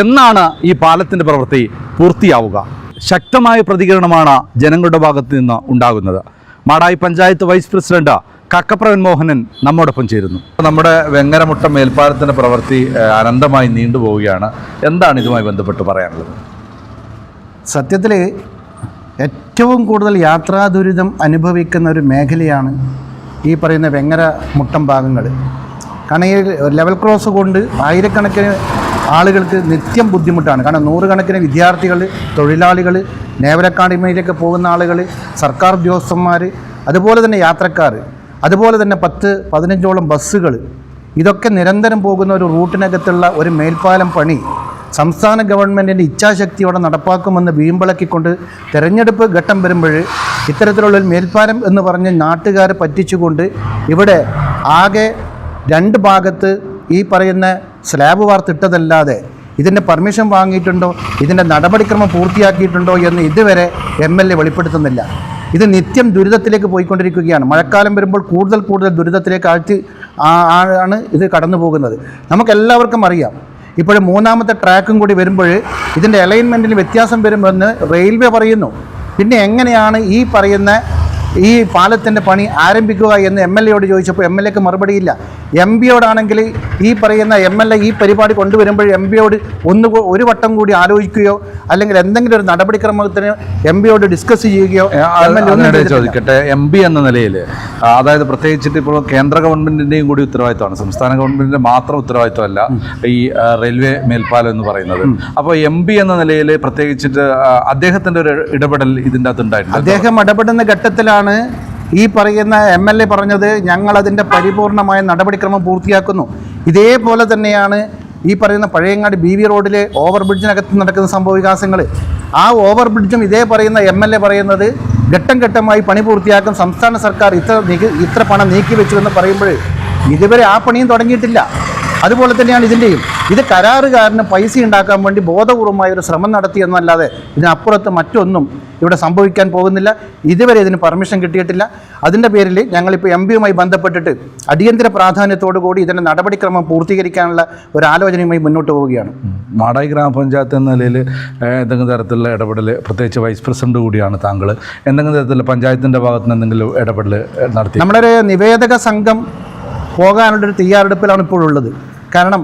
എന്നാണ് ഈ പാലത്തിൻ്റെ പ്രവൃത്തി പൂർത്തിയാവുക? ശക്തമായ പ്രതികരണമാണ് ജനങ്ങളുടെ ഭാഗത്ത് നിന്ന് ഉണ്ടാകുന്നത്. മാടായി പഞ്ചായത്ത് വൈസ് പ്രസിഡന്റ് കക്കപ്രവൻ മോഹനൻ നമ്മോടൊപ്പം ചേരുന്നു. നമ്മുടെ വെങ്ങരമുട്ടം മേൽപ്പാലത്തിൻ്റെ പ്രവൃത്തി അനന്തമായി നീണ്ടുപോവുകയാണ്. എന്താണ് ഇതുമായി ബന്ധപ്പെട്ട് പറയാനുള്ളത്? സത്യത്തിൽ ഏറ്റവും കൂടുതൽ യാത്രാ ദുരിതം അനുഭവിക്കുന്ന ഒരു മേഖലയാണ് ഈ പറയുന്ന വെങ്ങര മുട്ടം ഭാഗങ്ങൾ. കാരണം ഈ ലെവൽ ക്രോസ് കൊണ്ട് ആയിരക്കണക്കിന് ആളുകൾക്ക് നിത്യം ബുദ്ധിമുട്ടാണ്. കാരണം 100 കണക്കിന് വിദ്യാർത്ഥികൾ, തൊഴിലാളികൾ, നേവൽ അക്കാഡമിയിലേക്ക് പോകുന്ന ആളുകൾ, സർക്കാർ ഉദ്യോഗസ്ഥന്മാർ, അതുപോലെ തന്നെ യാത്രക്കാർ, അതുപോലെ തന്നെ 10-15ഓളം ബസ്സുകൾ, ഇതൊക്കെ നിരന്തരം പോകുന്ന ഒരു റൂട്ടിനകത്തുള്ള ഒരു മേൽപ്പാലം പണി സംസ്ഥാന ഗവൺമെൻറ്റിൻ്റെ ഇച്ഛാശക്തിയോടെ നടപ്പാക്കുമെന്ന് വീമ്പിളക്കിക്കൊണ്ട് തെരഞ്ഞെടുപ്പ് ഘട്ടം വരുമ്പോൾ ഇത്തരത്തിലുള്ളൊരു മേൽപ്പാലം എന്ന് പറഞ്ഞ് നാട്ടുകാരെ പറ്റിച്ചുകൊണ്ട് ഇവിടെ ആകെ 2 ഭാഗത്ത് ഈ പറയുന്ന സ്ലാബ് വാർത്തിട്ടതല്ലാതെ ഇതിൻ്റെ പെർമിഷൻ വാങ്ങിയിട്ടുണ്ടോ, ഇതിൻ്റെ നടപടിക്രമം പൂർത്തിയാക്കിയിട്ടുണ്ടോ എന്ന് ഇതുവരെ MLA വെളിപ്പെടുത്തുന്നില്ല. ഇത് നിത്യം ദുരിതത്തിലേക്ക് പോയിക്കൊണ്ടിരിക്കുകയാണ്. മഴക്കാലം വരുമ്പോൾ കൂടുതൽ ദുരിതത്തിലേക്ക് ആണ് ഇത് കടന്നു പോകുന്നത്. നമുക്കെല്ലാവർക്കും അറിയാം. ഇപ്പോൾ 3ാമത്തെ ട്രാക്കും കൂടി വരുമ്പോൾ ഇതിൻ്റെ അലൈൻമെൻറ്റിന് വ്യത്യാസം വരുമെന്ന് റെയിൽവേ പറയുന്നു. പിന്നെ എങ്ങനെയാണ് ഈ പറയുന്ന ഈ പാലത്തിൻ്റെ പണി ആരംഭിക്കുക എന്ന് MLAയോട് ചോദിച്ചപ്പോൾ MLAക്ക് മറുപടിയില്ല. MPയോടാണെങ്കിൽ ഈ പറയുന്ന MLA ഈ പരിപാടി കൊണ്ടുവരുമ്പോൾ MPയോട് ഒരു വട്ടം കൂടി ആലോചിക്കുകയോ അല്ലെങ്കിൽ എന്തെങ്കിലും ഒരു നടപടിക്രമത്തിന് MPയോട് ഡിസ്കസ് ചെയ്യുകയോ ചോദിക്കട്ടെ. MP എന്ന നിലയിൽ, അതായത് പ്രത്യേകിച്ചിട്ട് ഇപ്പോൾ കേന്ദ്ര ഗവൺമെൻറ്റിൻ്റെയും കൂടി ഉത്തരവാദിത്തമാണ്, സംസ്ഥാന ഗവൺമെൻറ്റിൻ്റെ മാത്രം ഉത്തരവാദിത്തമല്ല ഈ റെയിൽവേ മേൽപ്പാലം എന്ന് പറയുന്നത്. അപ്പോൾ MP എന്ന നിലയിൽ പ്രത്യേകിച്ചിട്ട് അദ്ദേഹത്തിൻ്റെ ഒരു ഇടപെടൽ ഇതിൻ്റെ അകത്ത് ഉണ്ടായിട്ടുണ്ട്. അദ്ദേഹം ഇടപെടുന്ന ഘട്ടത്തിലാണ് ഈ പറയുന്ന MLA പറഞ്ഞത് ഞങ്ങളതിൻ്റെ പരിപൂർണമായ നടപടിക്രമം പൂർത്തിയാക്കുന്നു. ഇതേപോലെ തന്നെയാണ് ഈ പറയുന്ന പഴയങ്ങാടി BV റോഡിലെ ഓവർ ബ്രിഡ്ജിനകത്ത് നടക്കുന്ന സംഭവവികാസങ്ങൾ. ആ ഓവർ ബ്രിഡ്ജും ഇതേ പറയുന്ന MLA പറയുന്നത് ഘട്ടം ഘട്ടമായി പണി പൂർത്തിയാക്കും, സംസ്ഥാന സർക്കാർ ഇത്ര പണം നീക്കി വെച്ചു എന്ന് പറയുമ്പോൾ ഇതുവരെ ആ പണിയും തുടങ്ങിയിട്ടില്ല. അതുപോലെ തന്നെയാണ് ഇതിൻ്റെയും. ഇത് കരാറുകാരന് പൈസ ഉണ്ടാക്കാൻ വേണ്ടി ബോധപൂർവമായ ഒരു ശ്രമം നടത്തിയെന്നല്ലാതെ ഇതിനപ്പുറത്ത് മറ്റൊന്നും ഇവിടെ സംഭവിക്കാൻ പോകുന്നില്ല. ഇതുവരെ ഇതിന് പെർമിഷൻ കിട്ടിയിട്ടില്ല. അതിൻ്റെ പേരിൽ ഞങ്ങളിപ്പോൾ MPയുമായി ബന്ധപ്പെട്ടിട്ട് അടിയന്തര പ്രാധാന്യത്തോടു കൂടി ഇതിൻ്റെ നടപടിക്രമം പൂർത്തീകരിക്കാനുള്ള ഒരു ആലോചനയുമായി മുന്നോട്ട് പോവുകയാണ്. മാടായി ഗ്രാമപഞ്ചായത്ത് എന്ന നിലയിൽ എന്തെങ്കിലും തരത്തിലുള്ള ഇടപെടൽ, പ്രത്യേകിച്ച് വൈസ് പ്രസിഡന്റ് കൂടിയാണ് താങ്കൾ, എന്തെങ്കിലും തരത്തിലുള്ള പഞ്ചായത്തിൻ്റെ ഭാഗത്ത് നിന്ന് എന്തെങ്കിലും ഇടപെടൽ നടത്തി? നമ്മളൊരു നിവേദക സംഘം പോകാനുള്ളൊരു തയ്യാറെടുപ്പിലാണ് ഇപ്പോഴുള്ളത്. കാരണം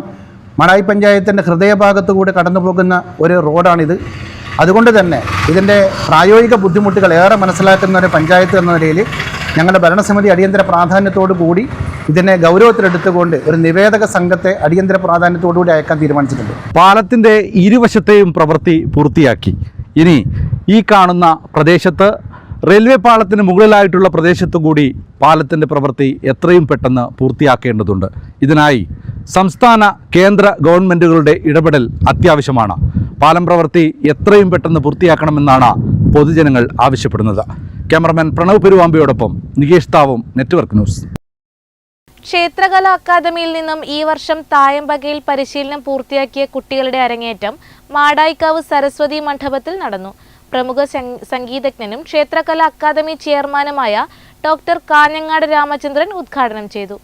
മാടായി പഞ്ചായത്തിൻ്റെ ഹൃദയഭാഗത്തു കൂടി കടന്നു പോകുന്ന ഒരു റോഡാണിത്. അതുകൊണ്ട് തന്നെ ഇതിൻ്റെ പ്രായോഗിക ബുദ്ധിമുട്ടുകൾ ഏറെ മനസ്സിലാക്കുന്ന ഒരു പഞ്ചായത്ത് എന്ന നിലയിൽ ഞങ്ങളുടെ ഭരണസമിതി അടിയന്തര പ്രാധാന്യത്തോടു കൂടി ഇതിനെ ഗൗരവത്തിലെടുത്തുകൊണ്ട് ഒരു നിവേദക സംഘത്തെ അടിയന്തര പ്രാധാന്യത്തോടു കൂടി അയക്കാൻ തീരുമാനിച്ചിട്ടുണ്ട്. പാലത്തിൻ്റെ ഇരുവശത്തെയും പ്രവൃത്തി പൂർത്തിയാക്കി. ഇനി ഈ കാണുന്ന പ്രദേശത്ത് റെയിൽവേ പാളത്തിന് മുകളിലായിട്ടുള്ള പ്രദേശത്തു കൂടി പാലത്തിൻ്റെ പ്രവൃത്തി എത്രയും പെട്ടെന്ന് പൂർത്തിയാക്കേണ്ടതുണ്ട്. ഇതിനായി സംസ്ഥാന കേന്ദ്ര ഗവൺമെൻറ്റുകളുടെ ഇടപെടൽ അത്യാവശ്യമാണ്. പാലം പ്രവൃത്തി എത്രയും പെട്ടെന്ന് പൂർത്തിയാക്കണമെന്നാണ് പൊതുജനങ്ങൾ ആവശ്യപ്പെടുന്നത്. ക്യാമറമാൻ പ്രണവ് പെരുവാമ്പിയോടൊപ്പം നികേഷ് താവും, നെറ്റ്വർക്ക് ന്യൂസ്. ക്ഷേത്രകലാ അക്കാദമിയിൽ നിന്നും ഈ വർഷം തായമ്പകയിൽ പരിശീലനം പൂർത്തിയാക്കിയ കുട്ടികളുടെ അരങ്ങേറ്റം മാടായിക്കാവ് സരസ്വതി മണ്ഡപത്തിൽ നടന്നു. പ്രമുഖ സംഗീതജ്ഞനും ക്ഷേത്രകലാ അക്കാദമി ചെയർമാനുമായ ഡോക്ടർ കാഞ്ഞങ്ങാട് രാമചന്ദ്രൻ ഉദ്ഘാടനം ചെയ്തു.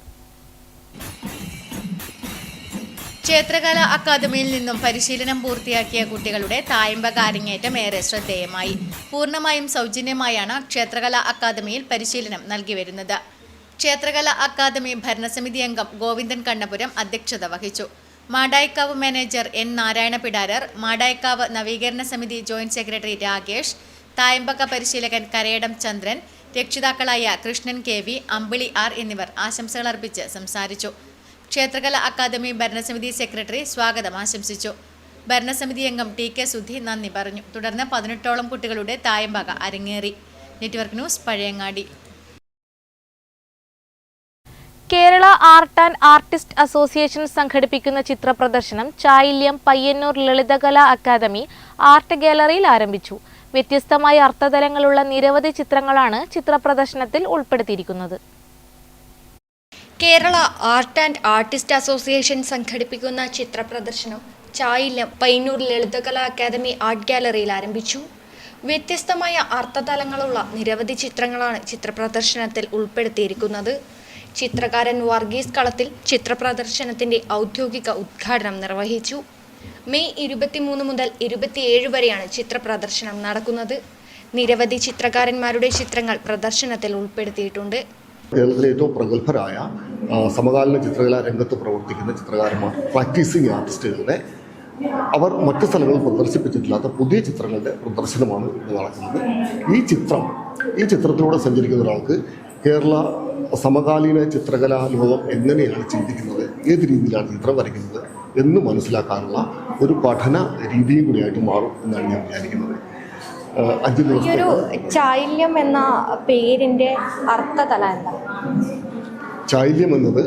ക്ഷേത്രകലാ അക്കാദമിയിൽ നിന്നും പരിശീലനം പൂർത്തിയാക്കിയ കുട്ടികളുടെ തായമ്പക അരങ്ങേറ്റം ഏറെ ശ്രദ്ധേയമായി. പൂർണ്ണമായും സൗജന്യമായാണ് ക്ഷേത്രകലാ അക്കാദമിയിൽ പരിശീലനം നൽകി വരുന്നത്. ക്ഷേത്രകലാ അക്കാദമി ഭരണസമിതി അംഗം ഗോവിന്ദൻ കണ്ണപുരം അധ്യക്ഷത വഹിച്ചു. മാടായിക്കാവ് മാനേജർ എൻ നാരായണ പിടാരർ, മാടായിക്കാവ് നവീകരണ സമിതി ജോയിന്റ് സെക്രട്ടറി രാകേഷ്, തായമ്പക പരിശീലകൻ കരയടം ചന്ദ്രൻ, രക്ഷിതാക്കളായ കൃഷ്ണൻ KV, അമ്പിളി R എന്നിവർ ആശംസകൾ അർപ്പിച്ച് സംസാരിച്ചു. ക്ഷേത്രകലാ അക്കാദമി ഭരണസമിതി സെക്രട്ടറി സ്വാഗതം ആശംസിച്ചു. ഭരണസമിതി അംഗം TK സുധി നന്ദി പറഞ്ഞു. തുടർന്ന് 18ഓളം കുട്ടികളുടെ തായമ്പക അരങ്ങേറി. Network news, Pazhayangadi. Kerala art and artist association സംഘടിപ്പിക്കുന്ന ചിത്ര പ്രദർശനം ചായില്യം പയ്യന്നൂർ ലളിതകലാ അക്കാദമി ആർട്ട് ഗാലറിയിൽ ആരംഭിച്ചു. വ്യത്യസ്തമായ അർത്ഥതലങ്ങളുള്ള നിരവധി ചിത്രങ്ങളാണ് ചിത്രപ്രദർശനത്തിൽ ഉൾപ്പെടുത്തിയിരിക്കുന്നത്. Kerala art and artist association സംഘടിപ്പിക്കുന്ന ചിത്ര പ്രദർശനം ചായില്യം പയ്യന്നൂർ ലളിതകലാ അക്കാദമി ആർട്ട് ഗാലറിയിൽ ആരംഭിച്ചു. വ്യത്യസ്തമായ അർത്ഥതലങ്ങളുള്ള നിരവധി ചിത്രങ്ങളാണ് ചിത്രപ്രദർശനത്തിൽ ഉൾപ്പെടുത്തിയിരിക്കുന്നത്. ചിത്രകാരൻ വർഗീസ് കളത്തിൽ ചിത്രപ്രദർശനത്തിന്റെ ഔദ്യോഗിക ഉദ്ഘാടനം നിർവഹിച്ചു. മെയ് 23 മുതൽ 27 വരെയാണ് ചിത്രപ്രദർശനം നടക്കുന്നത്. നിരവധി ചിത്രകാരന്മാരുടെ ചിത്രങ്ങൾ പ്രദർശനത്തിൽ ഉൾപ്പെടുത്തിയിട്ടുണ്ട്. കേരളത്തിലെ ഏറ്റവും പ്രഗത്ഭരായ സമകാലീന ചിത്രകലാ രംഗത്ത് പ്രവർത്തിക്കുന്ന ചിത്രകാരന്മാർ, പ്രാക്ടീസിങ് ആർട്ടിസ്റ്റുകളുടെ അവർ മറ്റു സ്ഥലങ്ങളിൽ പ്രദർശിപ്പിച്ചിട്ടില്ലാത്ത പുതിയ ചിത്രങ്ങളുടെ പ്രദർശനമാണ് ഇത് നടക്കുന്നത്. ഈ ചിത്രത്തിലൂടെ സഞ്ചരിക്കുന്ന ഒരാൾക്ക് കേരള സമകാലീന ചിത്രകലാ ലോകം എങ്ങനെയാണ് ചിന്തിക്കുന്നത്, ഏത് രീതിയിലാണ് ചിത്രം വരയ്ക്കുന്നത് എന്ന് മനസ്സിലാക്കാനുള്ള ഒരു പഠന രീതിയും കൂടിയായിട്ട് മാറും എന്നാണ് ഞാൻ വിചാരിക്കുന്നത്. ചായില്യം എന്ന പേരിന്റെ അർത്ഥതല എന്താ? ചായില്യം എന്നത്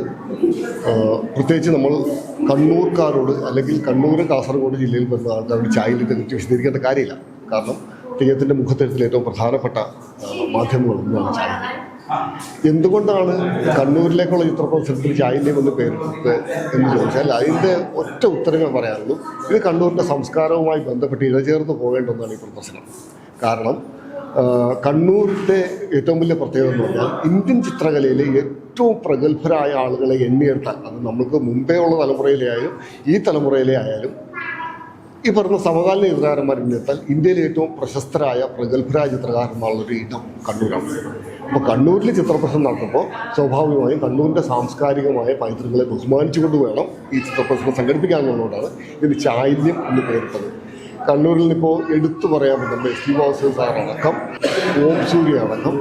പ്രത്യേകിച്ച് നമ്മൾ കണ്ണൂർക്കാരോട് അല്ലെങ്കിൽ കണ്ണൂർ കാസർഗോഡ് ജില്ലയിൽ വരുന്ന ആൾക്കാരോട് ചായില്യത്തെ കുറിച്ച് വിശദീകരിക്കേണ്ട കാര്യമില്ല. കാരണം തെയ്യത്തിൻ്റെ മുഖത്തെഴുത്തിൽ ഏറ്റവും പ്രധാനപ്പെട്ട മാധ്യമങ്ങളൊന്നാണ് ചായില്യം. എന്തുകൊണ്ടാണ് കണ്ണൂരിലേക്കുള്ള ചിത്രപ്രദർശനത്തിന് ചായില്യം എന്ന് പേരിട്ടത് എന്ന് ചോദിച്ചാൽ അതിൻ്റെ ഒറ്റ ഉത്തരവേ പറയാനുള്ളൂ. ഇത് കണ്ണൂരിൻ്റെ സംസ്കാരവുമായി ബന്ധപ്പെട്ട് ഇഴചേർന്ന് പോകേണ്ട ഒന്നാണ് ഈ പ്രദർശനം. കാരണം കണ്ണൂരിൻ്റെ ഏറ്റവും വലിയ പ്രത്യേകത എന്ന് പറഞ്ഞാൽ ഇന്ത്യൻ ചിത്രകലയിലെ ഏറ്റവും പ്രഗത്ഭരായ ആളുകളെ എണ്ണിയെടുത്താൽ, അത് നമുക്ക് മുമ്പേ ഉള്ള തലമുറയിലെ ആയാലും ഈ തലമുറയിലെ ആയാലും ഈ പറഞ്ഞ സമകാലീന ചിത്രകാരന്മാർ എണ്ണിയെടുത്താൽ ഇന്ത്യയിലെ ഏറ്റവും പ്രശസ്തരായ പ്രഗത്ഭരായ ചിത്രകാരന്മാരുള്ളൊരു ഇടം കണ്ണൂരാണ്. അപ്പോൾ കണ്ണൂരിൽ ചിത്രപ്രദർശനം നടത്തുമ്പോൾ സ്വാഭാവികമായും കണ്ണൂരിൻ്റെ സാംസ്കാരികമായ പൈതൃകങ്ങളെ ബഹുമാനിച്ചുകൊണ്ട് വേണം ഈ ചിത്രപ്രദർശനം സംഘടിപ്പിക്കാമെന്നുള്ളതാണ് ഇതിന് ചായില്യം എന്ന് പേരിട്ടത്. കണ്ണൂരിൽ നിന്നിപ്പോൾ എടുത്തു പറയാൻ പറ്റുന്ന S.T. വാസുദേവൻ സാറടക്കം, ഓം സൂര്യ അടക്കം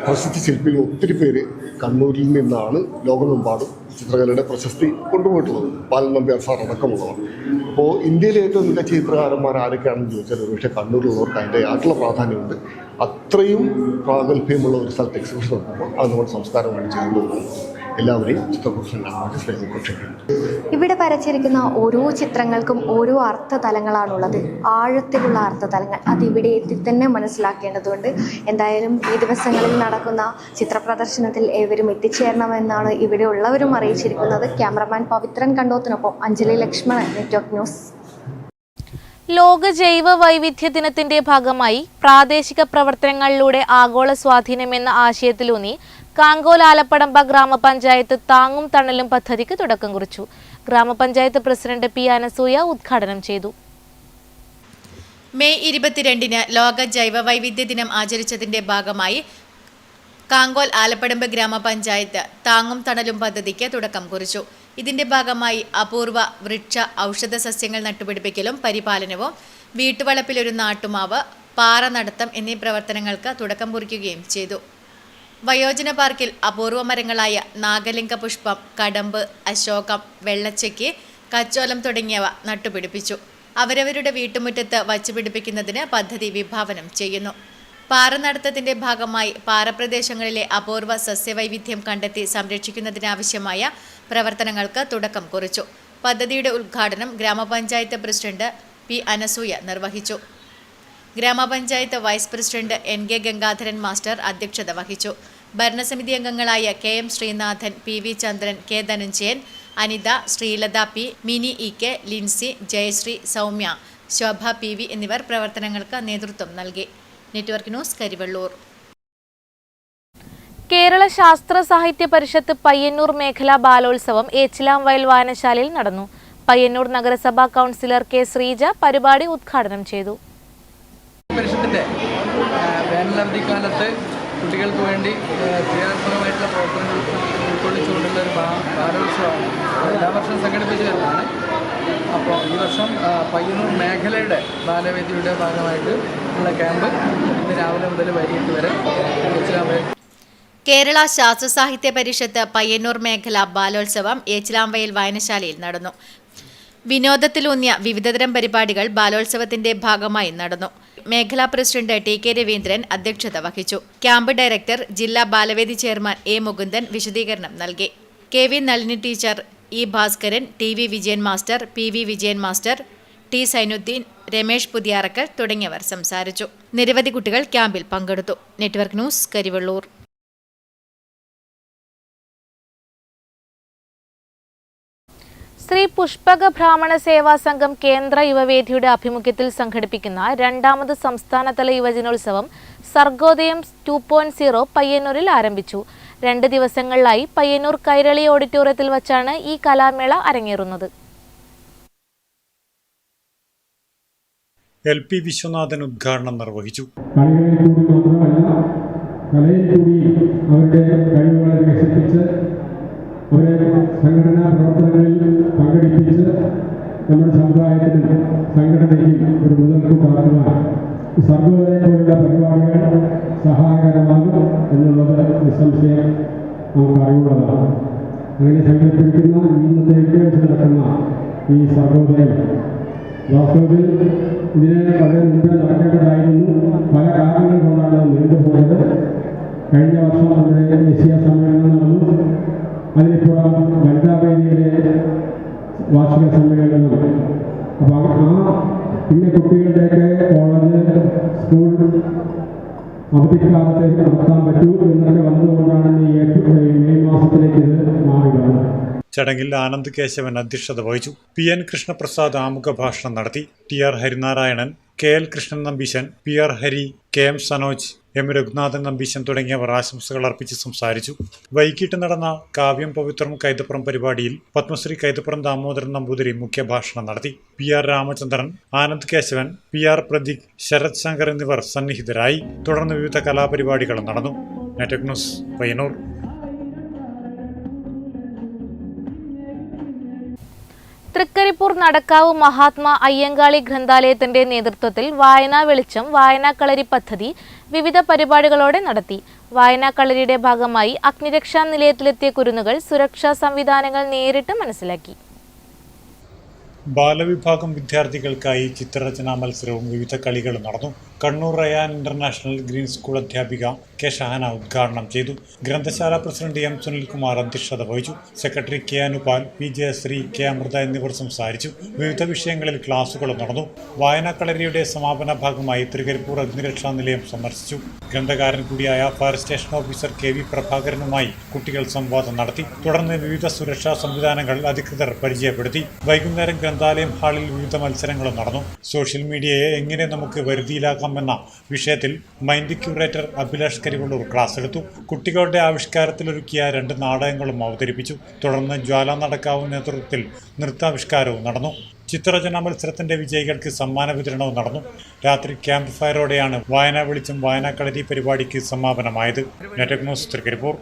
പ്രശസ്ത ശില്പികൾ ഒത്തിരി പേര് കണ്ണൂരിൽ നിന്നാണ് ലോകമെമ്പാടും ചിത്രകലയുടെ പ്രശസ്തി കൊണ്ടുപോയിട്ടുള്ളത്. ബാലൻ നമ്പ്യാർ സാർ അടക്കമുള്ളവർ. അപ്പോൾ ഇന്ത്യയിലെ ഏറ്റവും മികച്ച ചിത്രകാരന്മാർ ആരൊക്കെയാണെന്ന് ചോദിച്ചാൽ ഒരുപക്ഷെ കണ്ണൂരിലുള്ളവർക്ക് അതിൻ്റെ ആയിട്ടുള്ള പ്രാധാന്യമുണ്ട്. അത്രയും പ്രാഗൽഭ്യമുള്ള ഒരു സ്ഥലത്ത് എക്സിബിഷൻ നടത്തുമ്പോൾ അത് നമ്മുടെ സംസ്കാരമായി ചേർന്ന് എല്ലാവരെയും ചിത്രപ്രദർശനം കാണാൻ സ്നേഹിക്കുന്നു. ഇവിടെ വരച്ചിരിക്കുന്ന ഓരോ ചിത്രങ്ങൾക്കും ഓരോ അർത്ഥതലങ്ങളാണുള്ളത്. ആഴത്തിലുള്ള അർത്ഥതലങ്ങൾ അത് ഇവിടെ എത്തി തന്നെ മനസ്സിലാക്കേണ്ടതുണ്ട്. എന്തായാലും ഈ ദിവസങ്ങളിൽ നടക്കുന്ന ചിത്രപ്രദർശനത്തിൽ ഏവരും എത്തിച്ചേരണമെന്നാണ് ഇവിടെ ഉള്ളവരും അറിയിച്ചിരിക്കുന്നത്. ക്യാമറമാൻ പവിത്രൻ കണ്ടോത്തിനൊപ്പം അഞ്ജലി ലക്ഷ്മണൻ, നെറ്റ്വർക്ക് ന്യൂസ്. ലോക ജൈവ വൈവിധ്യ ദിനത്തിന്റെ ഭാഗമായി പ്രാദേശിക പ്രവർത്തനങ്ങളിലൂടെ ആഗോള സ്വാധീനം എന്ന ആശയത്തിലൂന്നി കാങ്കോൽ ആലപ്പടമ്പ ഗ്രാമപഞ്ചായത്ത് താങ്ങും തണലും പദ്ധതിക്ക് തുടക്കം കുറിച്ചു. ഗ്രാമപഞ്ചായത്ത് പ്രസിഡന്റ് പി അനസൂയ ഉദ്ഘാടനം ചെയ്തു. മെയ് 22-ന് ലോക ജൈവ വൈവിധ്യ ദിനം ആചരിച്ചതിന്റെ ഭാഗമായി കാങ്കോൽ ആലപ്പടമ്പ് ഗ്രാമപഞ്ചായത്ത് താങ്ങും തണലും പദ്ധതിക്ക് തുടക്കം കുറിച്ചു. ഇതിന്റെ ഭാഗമായി അപൂർവ വൃക്ഷ ഔഷധ സസ്യങ്ങൾ നട്ടുപിടിപ്പിക്കലും പരിപാലനവും, വീട്ടുവളപ്പിലൊരു നാട്ടുമാവ്, പാറ നടത്തം എന്നീ പ്രവർത്തനങ്ങൾക്ക് തുടക്കം കുറിക്കുകയും ചെയ്തു. വയോജന പാർക്കിൽ അപൂർവ മരങ്ങളായ നാഗലിംഗ പുഷ്പം, കടമ്പ്, അശോകം, വെള്ളച്ചെക്ക്, കച്ചോലം തുടങ്ങിയവ നട്ടുപിടിപ്പിച്ചു. അവരവരുടെ വീട്ടുമുറ്റത്ത് വച്ചുപിടിപ്പിക്കുന്നതിന് പദ്ധതി വിഭാവനം ചെയ്യുന്നു. പാറ നടത്തത്തിന്റെ ഭാഗമായി പാറപ്രദേശങ്ങളിലെ അപൂർവ സസ്യവൈവിധ്യം കണ്ടെത്തി സംരക്ഷിക്കുന്നതിനാവശ്യമായ പ്രവർത്തനങ്ങൾക്ക് തുടക്കം കുറിച്ചു. പദ്ധതിയുടെ ഉദ്ഘാടനം ഗ്രാമപഞ്ചായത്ത് പ്രസിഡന്റ് പി അനസൂയ നിർവഹിച്ചു. Grama panchayat vice president N K Gangadharan master അധ്യക്ഷത വഹിച്ചു. ഭരണസമിതി അംഗങ്ങളായ K M Sreenathan, P V Chandran, K Dhananjayan, Anitha, Sreelatha P, Mini E K, Lincy, Jayasree, Soumya, Shobha P V എന്നിവർ പ്രവർത്തനങ്ങൾക്ക് നേതൃത്വം നൽകി. Network news, Karivellur. കേരള ശാസ്ത്ര സാഹിത്യ പരിഷത്ത് പയ്യന്നൂർ മേഖലാ ബാലോത്സവം ഏച്ചിലാംവയൽ വായനശാലയിൽ നടന്നു. പയ്യന്നൂർ നഗരസഭാ കൗൺസിലർ കെ ശ്രീജ പരിപാടി ഉദ്ഘാടനം ചെയ്തു. പരിഷത്തിന്റെ വേനലവധിക്കാലത്ത് കുട്ടികൾക്ക് വേണ്ടി ക്രിയാത്മകമായിട്ടുള്ള പ്രവർത്തനങ്ങൾ ഉൾക്കൊള്ളിച്ചുകൊണ്ടുള്ള ഒരു ബാലോത്സവമാണ് എല്ലാ വർഷവും സംഘടിപ്പിച്ചു വരുന്നതാണ്. അപ്പോൾ ഈ വർഷം പയ്യന്നൂർ മേഖലയുടെ ബാലവേദിയുടെ ഭാഗമായിട്ട് ഉള്ള ക്യാമ്പ് ഇന്ന് രാവിലെ മുതൽ വൈകിട്ട് വരെ കേരള ശാസ്ത്ര സാഹിത്യ പരിഷത്ത് പയ്യന്നൂർ മേഖല ബാലോത്സവം ഏച്ചിലാംവയൽ വായനശാലയിൽ നടന്നു. വിനോദത്തിലൂന്നിയ വിവിധതരം പരിപാടികൾ ബാലോത്സവത്തിന്റെ ഭാഗമായി നടന്നു. മേഖലാ പ്രസിഡന്റ് ടി കെ രവീന്ദ്രൻ അധ്യക്ഷത വഹിച്ചു. ക്യാമ്പ് ഡയറക്ടർ, ജില്ലാ ബാലവേദി ചെയർമാൻ എ മുകുന്ദൻ വിശദീകരണം നൽകി. K V Nalini teacher, E Bhaskaran, T V Vijayan master, P V Vijayan master, T Sainuddin, Ramesh Puthiyarakkal തുടങ്ങിയവർ സംസാരിച്ചു. നിരവധി കുട്ടികൾ ക്യാമ്പിൽ പങ്കെടുത്തു. Network news, Karivellur. ശ്രീ പുഷ്പക ബ്രാഹ്മണ സേവാ സംഘം കേന്ദ്ര യുവവേദിയുടെ ആഭിമുഖ്യത്തിൽ സംഘടിപ്പിക്കുന്ന രണ്ടാമത് സംസ്ഥാനതല യുവജനോത്സവം സർഗോദയം 2.0 പയ്യന്നൂരിൽ ആരംഭിച്ചു. 2 ദിവസങ്ങളിലായി പയ്യന്നൂർ കൈരളി ഓഡിറ്റോറിയത്തിൽ വച്ചാണ് ഈ കലാമേള അരങ്ങേറുന്നത്. LP വിശ്വനാഥൻ ഉദ്ഘാടനം നിർവഹിച്ചു. അവരെ സംഘടനാ പ്രവർത്തനങ്ങളിൽ പങ്കെടുപ്പിച്ച് നമ്മുടെ സമുദായത്തിനും സംഘടനയ്ക്കും ഒരു മുതൽക്കൂട്ടാക്കുവാൻ സർഗോദയം പോലുള്ള പരിപാടികൾ സഹായകരമാകും എന്നുള്ളത് നിസ്സംശയം നമുക്ക് അറിവുള്ളതാണ്. അങ്ങനെ സംഘടിപ്പിക്കുന്ന ഇന്നത്തെ വിദ്യാഭ്യാസം നടക്കുന്ന ഈ സർഗോദയം വാസ്തവത്തിൽ ഇതിനെ വളരെ മുമ്പേ നടക്കേണ്ടതായിരുന്നു. പല കാരണങ്ങൾ കൊണ്ടാണ് നീണ്ടുപോയത്. കഴിഞ്ഞ വർഷം നമ്മുടെ ദേശീയ സമ്മേളനം നടന്നു. അതിനിപ്പുറം വനിതാവേദിയുടെ വാർഷിക സമ്മേളനം. അപ്പോൾ പിന്നെ കുട്ടികളുടെയൊക്കെ കോളേജ്, സ്കൂൾ അവധിക്കാലത്ത് നടത്താൻ പറ്റൂ എന്നൊക്കെ വന്നതുകൊണ്ടാണ് ഈ മെയ് മാസത്തിലേക്ക് ഇത് മാറിയത്. ചടങ്ങിൽ ആനന്ദ് കേശവൻ അധ്യക്ഷത വഹിച്ചു. PN കൃഷ്ണപ്രസാദ് ആമുഖ ഭാഷണം നടത്തി. TR Harinarayanan, KL Krishnan Nambeesan, PR Hari, KM Sanoj, M Raghunathan Nambeesan തുടങ്ങിയവർ ആശംസകൾ അർപ്പിച്ച് സംസാരിച്ചു. വൈകിട്ട് നടന്ന കാവ്യം പവിത്രം കൈതപ്പുറം പരിപാടിയിൽ പത്മശ്രീ കൈതപ്പുറം ദാമോദരൻ നമ്പൂതിരി മുഖ്യഭാഷണം നടത്തി. PR രാമചന്ദ്രൻ, ആനന്ദ് കേശവൻ, PR പ്രദീക്, ശരത് ശങ്കർ എന്നിവർ സന്നിഹിതരായി. തുടർന്ന് വിവിധ കലാപരിപാടികളും നടന്നു. Network news, Payyannur. തൃക്കരിപ്പൂർ നടക്കാവ് മഹാത്മാ അയ്യങ്കാളി ഗ്രന്ഥാലയത്തിന്റെ നേതൃത്വത്തിൽ വായനാ വെളിച്ചം വായനാക്കളരി പദ്ധതി വിവിധ പരിപാടികളോടെ നടത്തി. വായനാക്കളരിയുടെ ഭാഗമായി അഗ്നിരക്ഷാ നിലയത്തിലെത്തിയ കുരുന്നുകൾ സുരക്ഷാ സംവിധാനങ്ങൾ നേരിട്ട് മനസ്സിലാക്കി. ബാലവിഭാഗം വിദ്യാർത്ഥികൾക്കായി ചിത്രരചനാ മത്സരവും വിവിധ കളികളും നടന്നു. Kannur Ryan International Green School അധ്യാപിക കെ ഷഹന ഉദ്ഘാടനം ചെയ്തു. ഗ്രന്ഥശാല പ്രസിഡന്റ് M സുനിൽകുമാർ അധ്യക്ഷത വഹിച്ചു. Secretary K Anupal, P Jayasree, K Amritha എന്നിവർ സംസാരിച്ചു. വിവിധ വിഷയങ്ങളിൽ ക്ലാസുകളും നടന്നു. വായനാക്കളരിയുടെ സമാപന ഭാഗമായി തൃക്കരിപ്പൂർ അഗ്നിരക്ഷാ നിലയം സന്ദർശിച്ചു. ഗ്രന്ഥകാരൻ കൂടിയായ ഫയർ സ്റ്റേഷൻ ഓഫീസർ KV പ്രഭാകരനുമായി കുട്ടികൾ സംവാദം നടത്തി. തുടർന്ന് വിവിധ സുരക്ഷാ സംവിധാനങ്ങൾ അധികൃതർ പരിചയപ്പെടുത്തി. വൈകുന്നേരം ഗ്രന്ഥാലയം ഹാളിൽ വിവിധ മത്സരങ്ങളും നടന്നു. സോഷ്യൽ മീഡിയയെ എങ്ങനെ നമുക്ക് വരുതിയിലാക്കാം നിർമ്മാണം എന്ന വിഷയത്തിൽ mind curator Abhilash Karivellur class എടുത്തു. കുട്ടികളുടെ ആവിഷ്കാരത്തിലൊരുക്കിയ 2 നാടകങ്ങളും അവതരിപ്പിച്ചു. തുടർന്ന് ജ്വാല നടക്കാവ് നേതൃത്വത്തിൽ നൃത്താവിഷ്കാരവും നടന്നു. ചിത്രരചനാ മത്സരത്തിന്റെ വിജയികൾക്ക് സമ്മാന വിതരണവും നടന്നു. രാത്രി ക്യാമ്പ് ഫയറോടെയാണ് വായനാ വെളിച്ചം വായനാ കളരി പരിപാടിക്ക് സമാപനമായത്. Network news Trikaripur.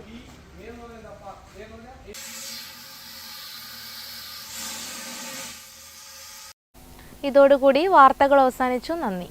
ഇതോടുകൂടി വാർത്തകൾ അവസാനിച്ചു. നന്ദി.